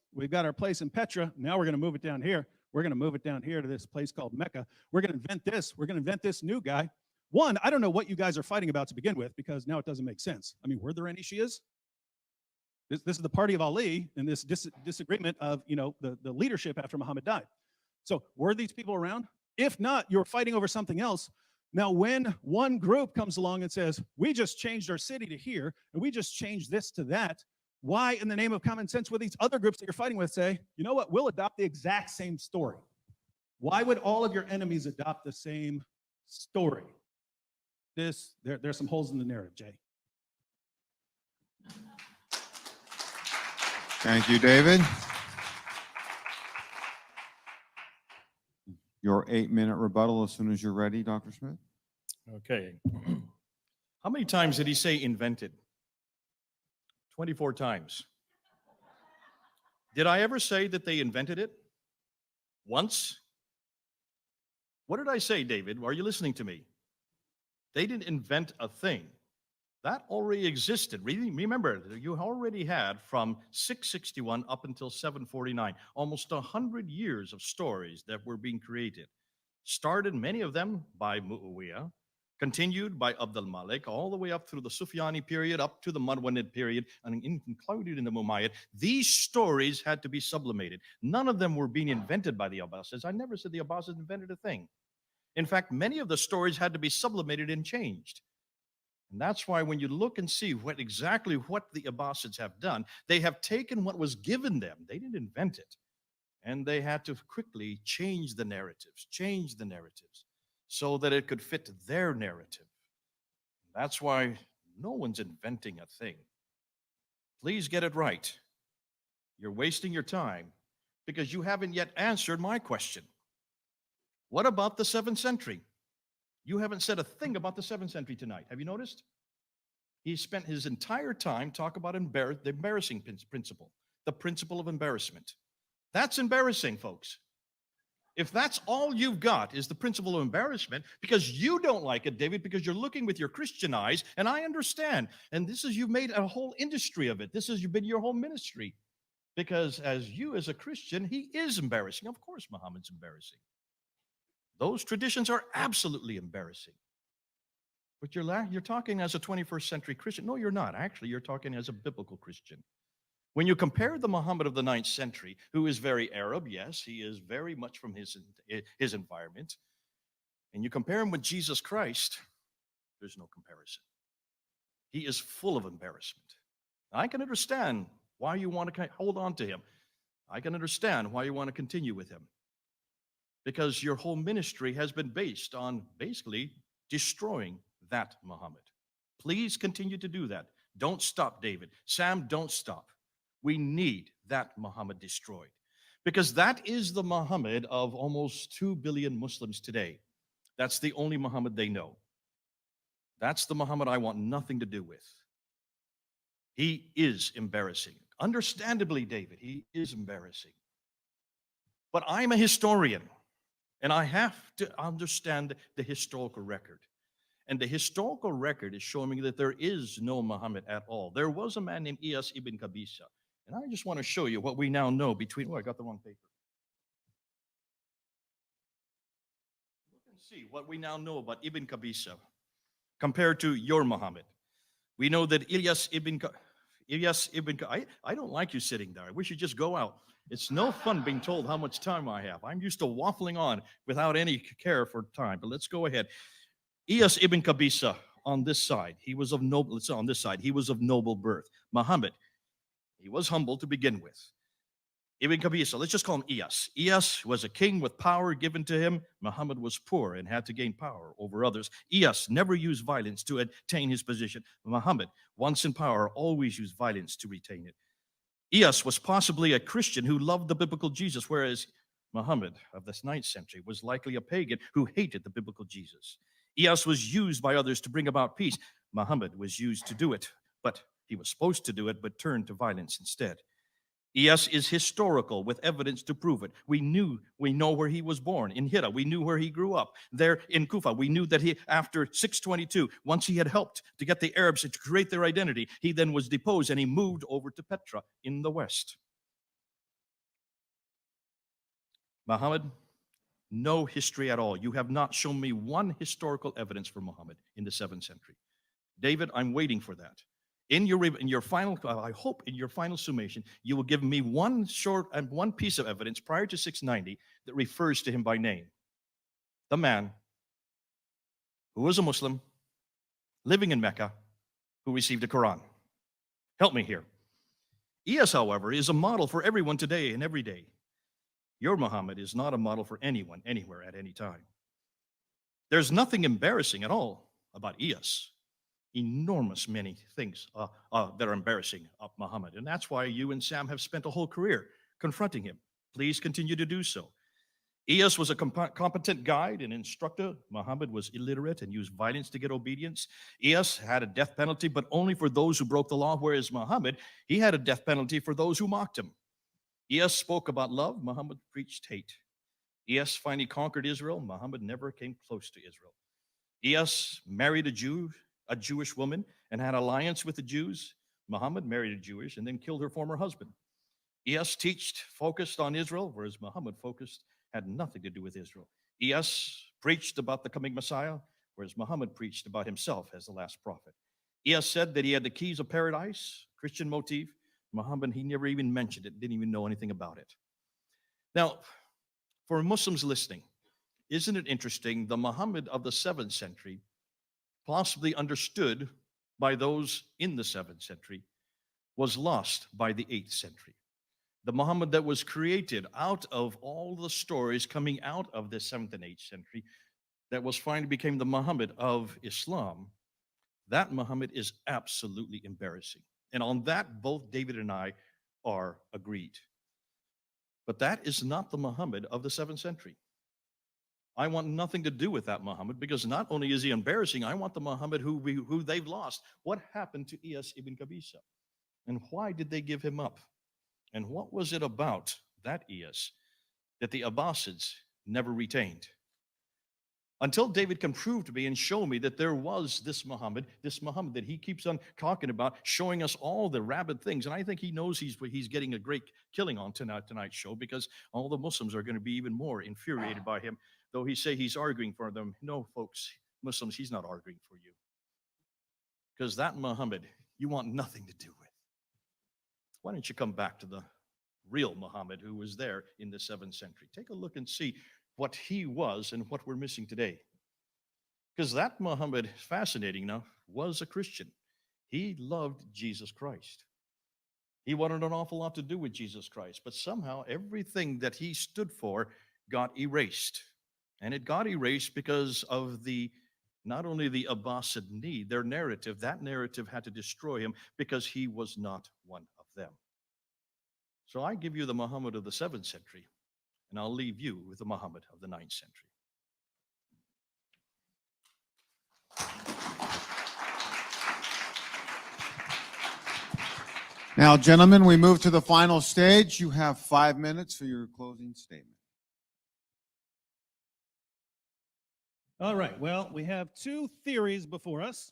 in Petra, now we're going to move it down here. We're going to move it down here to this place called Mecca. We're going to invent this. We're going to invent this new guy. One, I don't know what you guys are fighting about to begin with, because now it doesn't make sense. I mean, were there any Shias? This is the party of Ali and this disagreement of, the leadership after Muhammad died. So were these people around? If not, you're fighting over something else. Now, when one group comes along and says, we just changed our city to here, and we just changed this to that, why, in the name of common sense, would these other groups that you're fighting with say, you know what, we'll adopt the exact same story? Why would all of your enemies adopt the same story? There's some holes in the narrative, Jay. Thank you, David. Your 8-minute rebuttal as soon as you're ready, Dr. Smith. Okay. How many times did he say invented? 24 times. Did I ever say that they invented it? Once? What did I say, David? Are you listening to me? They didn't invent a thing. That already existed. Remember, you already had from 661 up until 749, almost 100 years of stories that were being created. Started, many of them, by Muawiyah, continued by Abd al-Malik, all the way up through the Sufyani period, up to the Marwanid period, and included in the Umayyad. These stories had to be sublimated. None of them were being invented by the Abbasids. I never said the Abbasids invented a thing. In fact, many of the stories had to be sublimated and changed. And that's why when you look and see exactly what the Abbasids have done, they have taken what was given them. They didn't invent it. And they had to quickly change the narratives so that it could fit their narrative. That's why no one's inventing a thing. Please get it right. You're wasting your time because you haven't yet answered my question. What about the 7th century? You haven't said a thing about the 7th century tonight. Have you noticed? He spent his entire time talking about the embarrassing principle, the principle of embarrassment. That's embarrassing, folks. If that's all you've got is the principle of embarrassment, because you don't like it, David, because you're looking with your Christian eyes, and I understand. And you've made a whole industry of it. You've been your whole ministry. Because as a Christian, he is embarrassing. Of course, Muhammad's embarrassing. Those traditions are absolutely embarrassing. But you're talking as a 21st century Christian. No, you're not. Actually, you're talking as a biblical Christian. When you compare the Muhammad of the 9th century, who is very Arab, yes, he is very much from his environment, and you compare him with Jesus Christ, there's no comparison. He is full of embarrassment. I can understand why you want to hold on to him. I can understand why you want to continue with him. Because your whole ministry has been based on basically destroying that Muhammad. Please continue to do that. Don't stop, David. Sam, don't stop. We need that Muhammad destroyed. Because that is the Muhammad of almost 2 billion Muslims today. That's the only Muhammad they know. That's the Muhammad I want nothing to do with. He is embarrassing. Understandably, David, he is embarrassing. But I'm a historian. And I have to understand the historical record. And the historical record is showing me that there is no Muhammad at all. There was a man named Iyas ibn Qabisa. And I just want to show you what we now know between, I got the wrong paper. Look and see what we now know about Ibn Qabisa compared to your Muhammad. We know that Iyas ibn I don't like you sitting there. I wish you'd just go out. It's no fun being told how much time I have. I'm used to waffling on without any care for time, but let's go ahead. Iyas ibn Qabisa on this side, he was of noble birth. Muhammad, he was humble to begin with. Ibn Qabisa, let's just call him Iyas. Iyas was a king with power given to him. Muhammad was poor and had to gain power over others. Iyas never used violence to attain his position. Muhammad, once in power, always used violence to retain it. Iyas was possibly a Christian who loved the biblical Jesus, whereas Muhammad of the 9th century was likely a pagan who hated the biblical Jesus. Iyas was used by others to bring about peace. Muhammad was used to do it, but he was supposed to do it, but turned to violence instead. ES is historical with evidence to prove it. We know where he was born in Hira. We knew where he grew up there in Kufa. We knew that he, after 622, once he had helped to get the Arabs to create their identity, he then was deposed and he moved over to Petra in the west. Muhammad, no history at all. You have not shown me one historical evidence for Muhammad in the 7th century. David, I'm waiting for that. In your final, I hope in your final summation, you will give me one piece of evidence prior to 690 that refers to him by name. The man who was a Muslim, living in Mecca, who received a Quran. Help me here. ES, however, is a model for everyone today and every day. Your Muhammad is not a model for anyone, anywhere, at any time. There's nothing embarrassing at all about ES. Enormous many things that are embarrassing of Muhammad. And that's why you and Sam have spent a whole career confronting him. Please continue to do so. ES was a competent guide and instructor. Muhammad was illiterate and used violence to get obedience. ES had a death penalty, but only for those who broke the law, whereas Muhammad, he had a death penalty for those who mocked him. ES spoke about love. Muhammad preached hate. ES finally conquered Israel. Muhammad never came close to Israel. ES married a Jewish woman, and had alliance with the Jews. Muhammad married a Jewish and then killed her former husband. ES focused on Israel, whereas Muhammad had nothing to do with Israel. ES preached about the coming Messiah, whereas Muhammad preached about himself as the last prophet. ES said that he had the keys of paradise, Christian motif. Muhammad, he never even mentioned it, didn't even know anything about it. Now, for Muslims listening, isn't it interesting, the Muhammad of the 7th century, possibly understood by those in the 7th century, was lost by the 8th century. The Muhammad that was created out of all the stories coming out of the 7th and 8th century, that was finally became the Muhammad of Islam, that Muhammad is absolutely embarrassing. And on that, both David and I are agreed. But that is not the Muhammad of the 7th century. I want nothing to do with that Muhammad, because not only is he embarrassing, I want the Muhammad who they've lost. What happened to Iyas ibn Qabisa? And why did they give him up? And what was it about that Iyas that the Abbasids never retained? Until David can prove to me and show me that there was this Muhammad that he keeps on talking about, showing us all the rabid things. And I think he knows he's getting a great killing on tonight's show, because all the Muslims are going to be even more infuriated by him. Though he say he's arguing for them. No, folks, Muslims, he's not arguing for you. Because that Muhammad, you want nothing to do with. Why don't you come back to the real Muhammad who was there in the 7th century? Take a look and see what he was and what we're missing today. Because that Muhammad, fascinating enough, was a Christian. He loved Jesus Christ. He wanted an awful lot to do with Jesus Christ, but somehow everything that he stood for got erased. And it got erased because of not only the Abbasid need, their narrative, that narrative had to destroy him because he was not one of them. So I give you the Muhammad of the 7th century, and I'll leave you with the Muhammad of the 9th century. Now, gentlemen, we move to the final stage. You have 5 minutes for your closing statement. All right, well, we have 2 theories before us.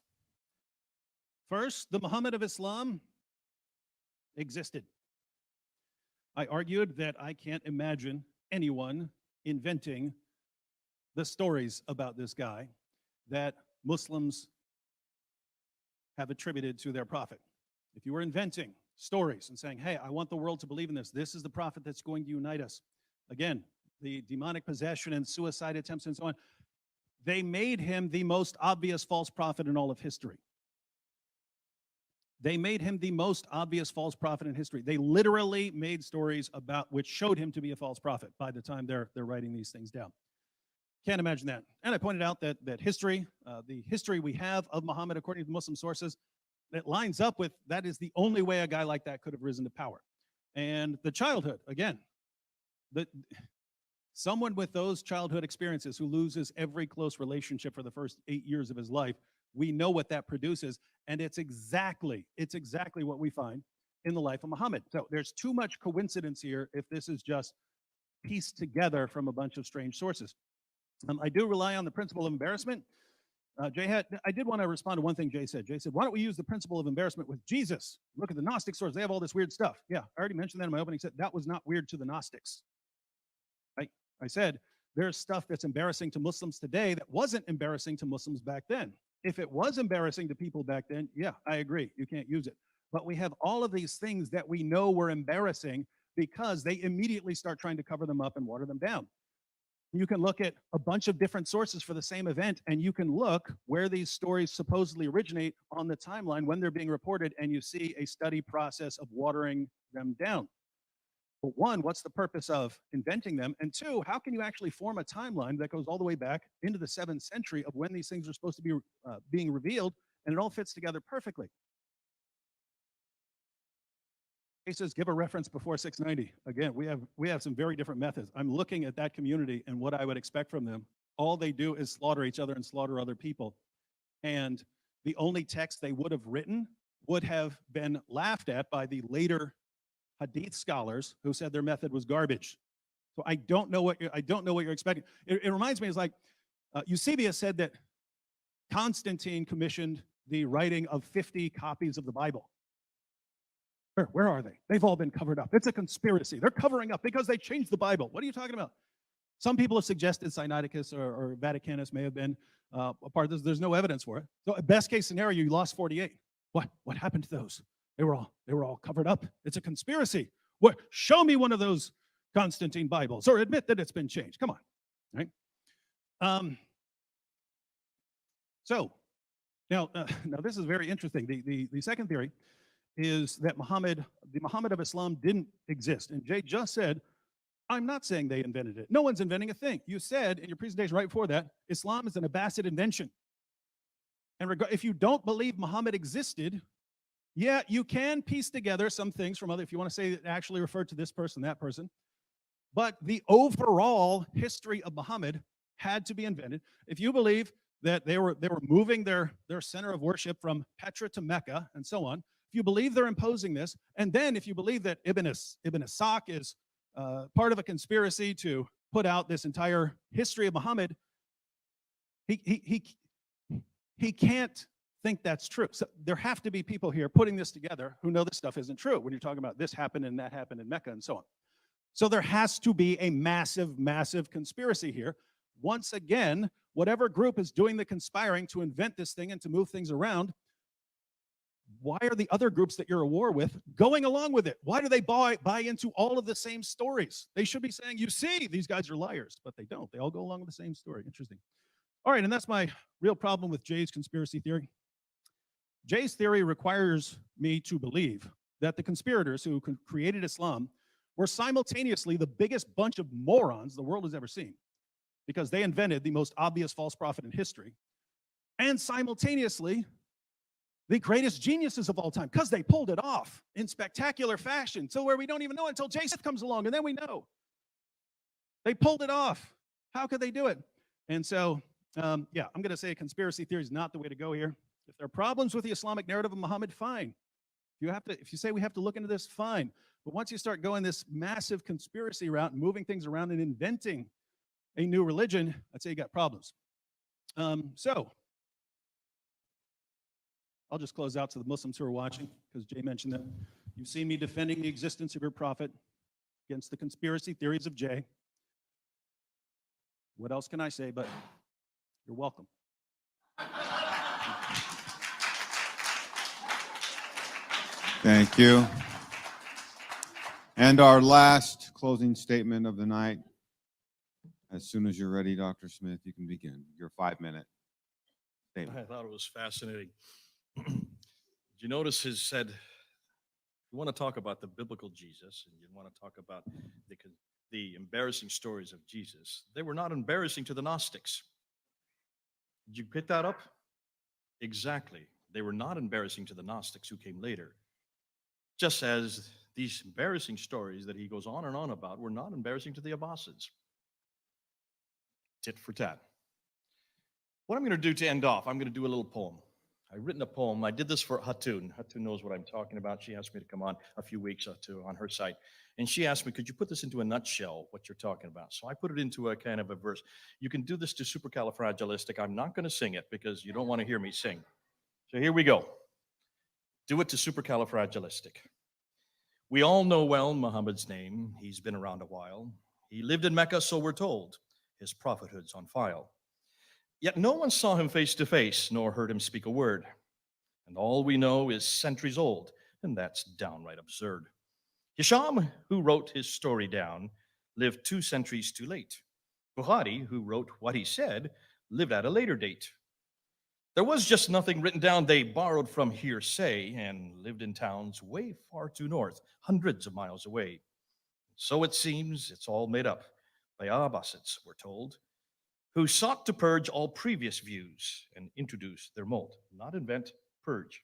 First, the Muhammad of Islam existed. I argued that I can't imagine anyone inventing the stories about this guy that Muslims have attributed to their prophet. If you were inventing stories and saying, hey, I want the world to believe in this, this is the prophet that's going to unite us. Again, the demonic possession and suicide attempts and so on, they made him the most obvious false prophet in all of history. They made him the most obvious false prophet in history. They literally made stories about which showed him to be a false prophet by the time they're writing these things down. Can't imagine that. And I pointed out that history, the history we have of Muhammad according to Muslim sources, that lines up with that is the only way a guy like that could have risen to power. And the childhood, again, someone with those childhood experiences who loses every close relationship for the first 8 years of his life, we know what that produces, and it's exactly what we find in the life of Muhammad. So there's too much coincidence here if this is just pieced together from a bunch of strange sources. I do rely on the principle of embarrassment. I did want to respond to one thing Jay said. Jay said, why don't we use the principle of embarrassment with Jesus? Look at the Gnostic source. They have all this weird stuff. Yeah, I already mentioned that in my opening. Said that was not weird to the Gnostics. I said, there's stuff that's embarrassing to Muslims today that wasn't embarrassing to Muslims back then. If it was embarrassing to people back then, yeah, I agree. You can't use it. But we have all of these things that we know were embarrassing because they immediately start trying to cover them up and water them down. You can look at a bunch of different sources for the same event, and you can look where these stories supposedly originate on the timeline when they're being reported, and you see a study process of watering them down. But one, what's the purpose of inventing them? And two, how can you actually form a timeline that goes all the way back into the 7th century of when these things are supposed to be being revealed, and it all fits together perfectly? He says, give a reference before 690. Again, we have some very different methods. I'm looking at that community and what I would expect from them. All they do is slaughter each other and slaughter other people. And the only text they would have written would have been laughed at by the later Hadith scholars who said their method was garbage. So I don't know what you're expecting. It reminds me, it's like Eusebius said that Constantine commissioned the writing of 50 copies of the Bible. Where are they? They've all been covered up. It's a conspiracy. They're covering up because they changed the Bible. What are you talking about? Some people have suggested Sinaiticus or Vaticanus may have been a part of this. There's no evidence for it. So best case scenario, you lost 48. What happened to those? They were all covered up. It's a conspiracy. What? Show me one of those Constantine Bibles or admit that it's been changed. Come on, right? So now this is very interesting. The second theory is that the Muhammad of Islam didn't exist. And Jay just said, I'm not saying they invented it. No one's inventing a thing. You said in your presentation right before that, Islam is an Abbasid invention. And if you don't believe Muhammad existed, yeah, you can piece together some things from other, if you want to say it actually referred to this person, that person. But the overall history of Muhammad had to be invented. If you believe that they were moving their center of worship from Petra to Mecca and so on, if you believe they're imposing this, and then if you believe that Ibn Ishaq is part of a conspiracy to put out this entire history of Muhammad, he can't think that's true. So there have to be people here putting this together who know this stuff isn't true when you're talking about this happened and that happened in Mecca and so on. So there has to be a massive, massive conspiracy here. Once again, whatever group is doing the conspiring to invent this thing and to move things around, why are the other groups that you're at war with going along with it? Why do they buy into all of the same stories? They should be saying, you see, these guys are liars, but they don't. They all go along with the same story. Interesting. All right, and that's my real problem with Jay's conspiracy theory. Jay's theory requires me to believe that the conspirators who created Islam were simultaneously the biggest bunch of morons the world has ever seen, because they invented the most obvious false prophet in history, and simultaneously the greatest geniuses of all time, because they pulled it off in spectacular fashion, so where we don't even know until Jason comes along, and then we know. They pulled it off. How could they do it? And so, yeah, I'm going to say conspiracy theory is not the way to go here. If there are problems with the Islamic narrative of Muhammad, fine. If you say we have to look into this, fine. But once you start going this massive conspiracy route, and moving things around and inventing a new religion, I'd say you got problems. So I'll just close out to the Muslims who are watching, because Jay mentioned that. You've seen me defending the existence of your prophet against the conspiracy theories of Jay. What else can I say? But you're welcome. Thank you. And our last closing statement of the night. As soon as you're ready, Dr. Smith, you can begin your 5-minute statement. I thought it was fascinating. Did you notice he said, you want to talk about the biblical Jesus, and you want to talk about the embarrassing stories of Jesus. They were not embarrassing to the Gnostics. Did you pick that up? Exactly. They were not embarrassing to the Gnostics who came later. Just as these embarrassing stories that he goes on and on about were not embarrassing to the Abbasids. Tit for tat. What I'm going to do to end off, I'm going to do a little poem. I've written a poem. I did this for Hatun. Hatun knows what I'm talking about. She asked me to come on a few weeks on her site. And she asked me, could you put this into a nutshell, what you're talking about? So I put it into a kind of a verse. You can do this to Supercalifragilistic. I'm not going to sing it because you don't want to hear me sing. So here we go. Do it to Supercalifragilistic. We all know well Muhammad's name. He's been around a while. He lived in Mecca, so we're told. His prophethood's on file. Yet no one saw him face to face, nor heard him speak a word. And all we know is centuries old, and that's downright absurd. Hisham, who wrote his story down, lived 2 centuries too late. Bukhari, who wrote what he said, lived at a later date. There was just nothing written down. They borrowed from hearsay and lived in towns way far too north, hundreds of miles away. So it seems it's all made up by Abbasids, we're told, who sought to purge all previous views and introduce their mold, not invent, purge.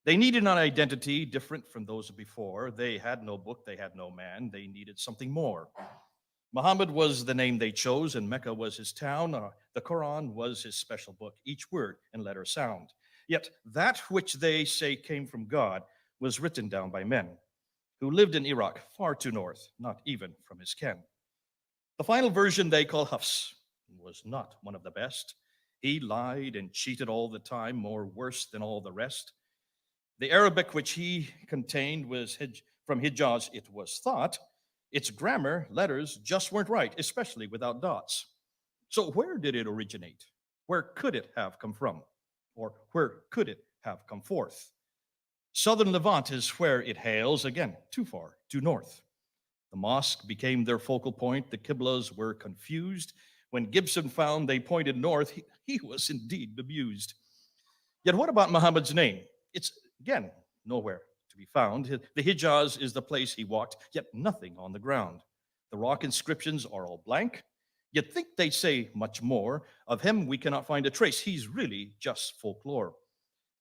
They needed an identity different from those before. They had no book, they had no man, they needed something more. Muhammad was the name they chose, and Mecca was his town. The Quran was his special book, each word and letter sound. Yet that which they say came from God was written down by men who lived in Iraq, far too north, not even from his ken. The final version they call Hafs was not one of the best. He lied and cheated all the time, more worse than all the rest. The Arabic which he contained was from Hijaz, it was thought. Its grammar, letters just weren't right, especially without dots. So where did it originate? Where could it have come from? Or where could it have come forth? Southern Levant is where it hails, again, too far, too north. The mosque became their focal point. The Qiblas were confused. When Gibson found they pointed north, he was indeed bemused. Yet what about Muhammad's name? It's, again, nowhere to be found. The Hijaz is the place he walked, yet nothing on the ground. The rock inscriptions are all blank. You'd think they'd say much more. Of him, we cannot find a trace. He's really just folklore.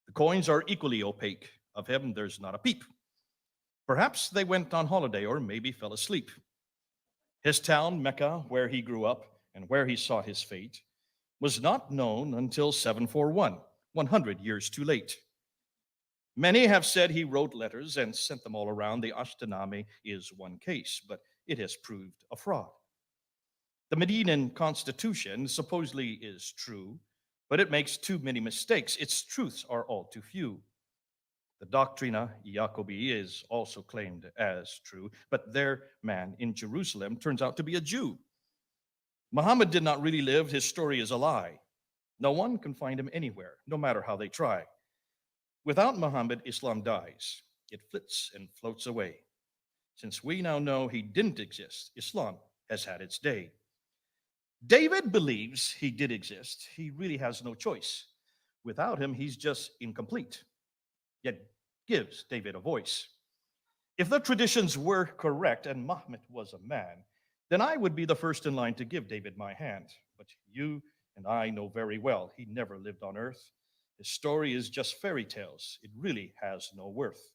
The coins are equally opaque. Of him, there's not a peep. Perhaps they went on holiday or maybe fell asleep. His town, Mecca, where he grew up and where he sought his fate, was not known until 741, 100 years too late. Many have said he wrote letters and sent them all around. The Ashtenami is one case, but it has proved a fraud. The Medinan Constitution supposedly is true, but it makes too many mistakes. Its truths are all too few. The Doctrina Jacobi is also claimed as true, but their man in Jerusalem turns out to be a Jew. Muhammad did not really live. His story is a lie. No one can find him anywhere, no matter how they try. Without Muhammad, Islam dies. It flits and floats away. Since we now know he didn't exist, Islam has had its day. David believes he did exist. He really has no choice. Without him, he's just incomplete, yet gives David a voice. If the traditions were correct and Muhammad was a man, then I would be the first in line to give David my hand. But you and I know very well he never lived on earth. His story is just fairy tales. It really has no worth.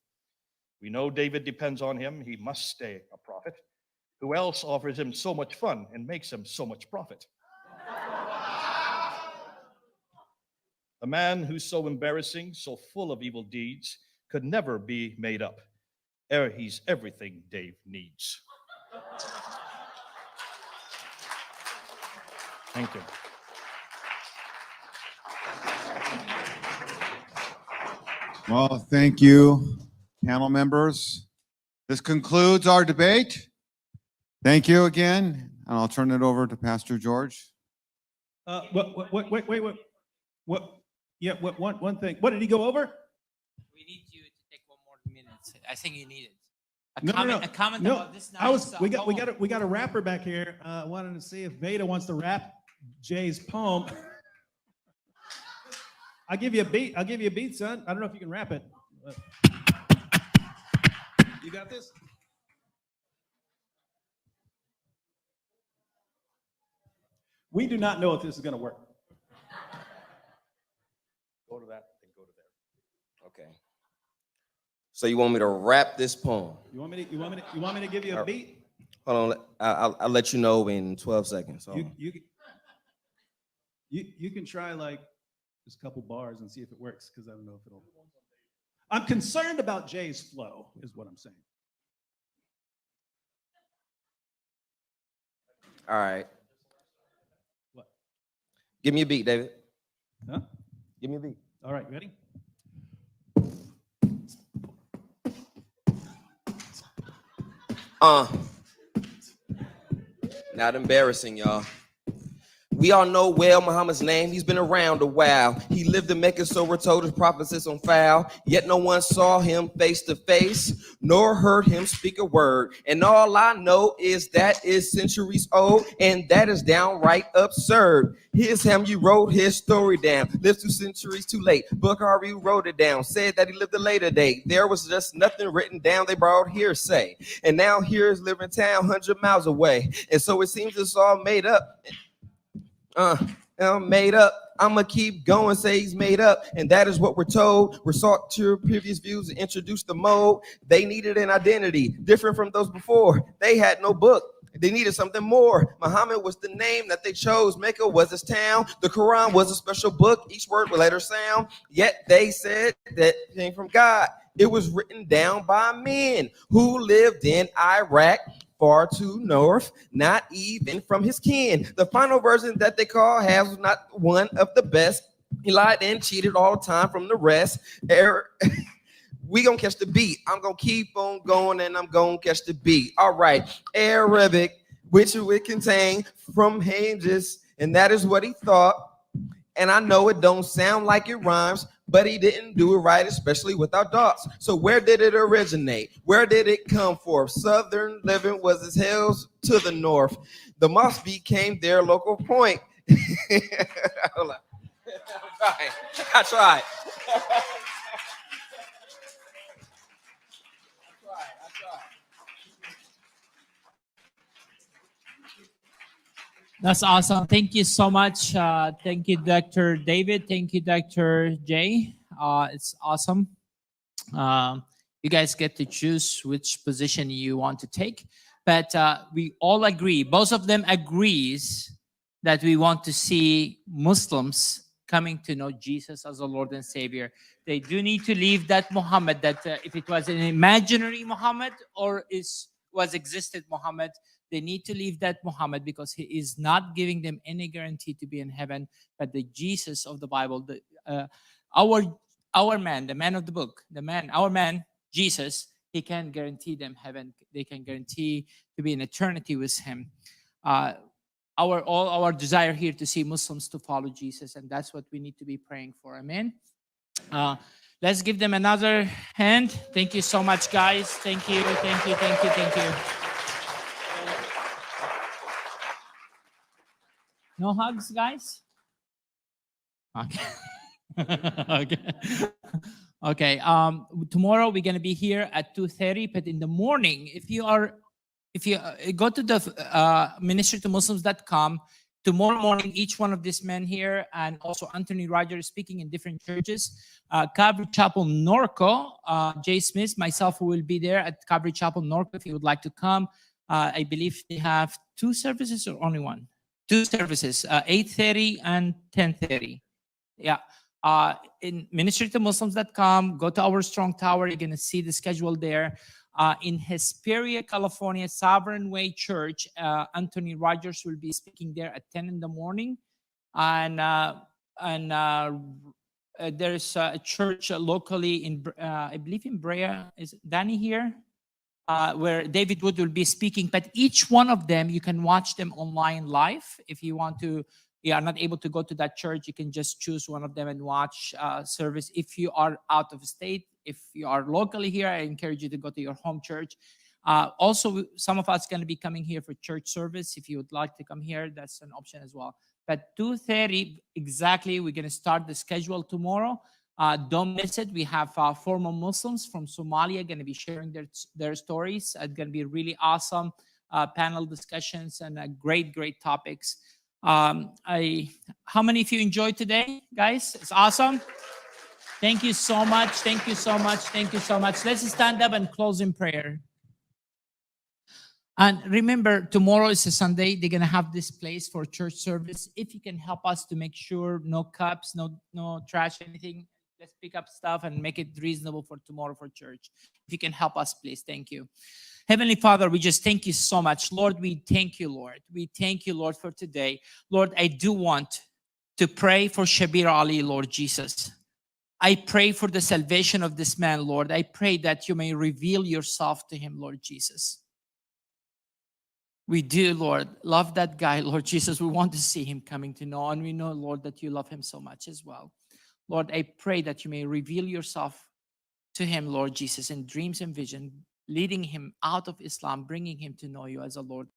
We know David depends on him. He must stay a prophet. Who else offers him so much fun and makes him so much profit? A man who's so embarrassing, so full of evil deeds, could never be made up. He's everything Dave needs. Thank you. Well, thank you, panel members. This concludes our debate. Thank you again, and I'll turn it over to Pastor George. Wait. What? Yeah, one thing. What, did he go over? We need you to take 1 more minute. I think you need it. No. A comment No, about this nice we poem. got a rapper back here. Wanted to see if Veda wants to rap Jay's poem. I'll give you a beat, son. I don't know if you can rap it. You got this? We do not know if this is going to work. Go to that, then go to there. Okay. So you want me to rap this poem? You want me to give you a beat? Hold on. I'll let you know in 12 seconds. Hold on. You can try like just a couple bars and see if it works, because I don't know if it'll. I'm concerned about Jay's flow, is what I'm saying. All right. What? Give me a beat, David. Huh? Give me a beat. All right, ready? Not embarrassing, y'all. We all know well Muhammad's name. He's been around a while. He lived in Mecca, so we're told his prophecies on file. Yet no one saw him face to face, nor heard him speak a word. And all I know is that is centuries old, and that is downright absurd. Here's him, you wrote his story down. Lived 2 centuries too late. Bukhari wrote it down. Said that he lived a later day. There was just nothing written down. They borrowed hearsay. And now here's living town 100 miles away. And so it seems it's all made up. Made up. I'ma keep going, say he's made up, and that is what we're told. Resort to previous views and introduce the mode. They needed an identity different from those before. They had no book. They needed something more. Muhammad was the name that they chose. Mecca was his town. The Quran was a special book. Each word would letter sound. Yet they said that it came from God. It was written down by men who lived in Iraq, far too north, not even from his kin. The final version that they call has was not one of the best. He lied and cheated all the time from the rest. We gonna catch the beat. I'm gonna keep on going and I'm gonna catch the beat. All right, Arabic, which it would contain from hinges, and that is what he thought. And I know it don't sound like it rhymes, but he didn't do it right, especially without dots. So where did it originate? Where did it come from? Southern living was as hills to the north. The mosque became their local point. Hold on. I tried. That's awesome. Thank you so much. Thank you, Dr. David. Thank you, Dr. Jay. It's awesome. You guys get to choose which position you want to take. But we all agree, both of them agrees that we want to see Muslims coming to know Jesus as a Lord and Savior. They do need to leave that Muhammad, that if it was an imaginary Muhammad or was existed Muhammad, they need to leave that Muhammad, because he is not giving them any guarantee to be in heaven. But the Jesus of the Bible, our man, the man of the book, our man, Jesus, he can guarantee them heaven. They can guarantee to be in eternity with him. Our desire here to see Muslims to follow Jesus, and that's what we need to be praying for. Amen. Let's give them another hand. Thank you so much, guys. Thank you, thank you, thank you, thank you. No hugs, guys? Okay. Okay. Tomorrow we're going to be here at 2:30, but in the morning, if you go to the ministrytomuslims.com, tomorrow morning, each one of these men here, and also Anthony Rogers speaking in different churches. Calvary Chapel Norco, Jay Smith, myself, who will be there at Calvary Chapel Norco if you would like to come. I believe they have 2 services or only one? 2 services, 8:30 and 10:30. Yeah. In ministrytomuslims.com, go to our Strong Tower. You're going to see the schedule there. In Hesperia, California, Sovereign Way Church, Anthony Rogers will be speaking there at 10 in the morning. And there's a church locally in, I believe in Brea. Is Danny here? Where David Wood will be speaking. But each one of them, you can watch them online live. If you want to, you are not able to go to that church, you can just choose one of them and watch service. If you are out of state, if you are locally here, I encourage you to go to your home church. Also, some of us going to be coming here for church service. If you would like to come here, that's an option as well. But 2:30 exactly, we're going to start the schedule tomorrow. Don't miss it. We have former Muslims from Somalia going to be sharing their stories. It's going to be really awesome panel discussions and great topics. How many of you enjoyed today, guys? It's awesome. Thank you so much. Thank you so much. Thank you so much. Let's stand up and close in prayer. And remember, tomorrow is a Sunday. They're gonna have this place for church service. If you can help us to make sure no cups, no trash, anything, let's pick up stuff and make it reasonable for tomorrow for church. If you can help us, please. Thank you. Heavenly Father, we just thank you so much. Lord, we thank you, Lord. We thank you, Lord, for today. Lord, I do want to pray for Shabir Ali, Lord Jesus. I pray for the salvation of this man, Lord. I pray that you may reveal yourself to him, Lord Jesus. We do, Lord, love that guy, Lord Jesus. We want to see him coming to know, and we know, Lord, that you love him so much as well. Lord, I pray that you may reveal yourself to him, Lord Jesus, in dreams and vision, leading him out of Islam, bringing him to know you as a Lord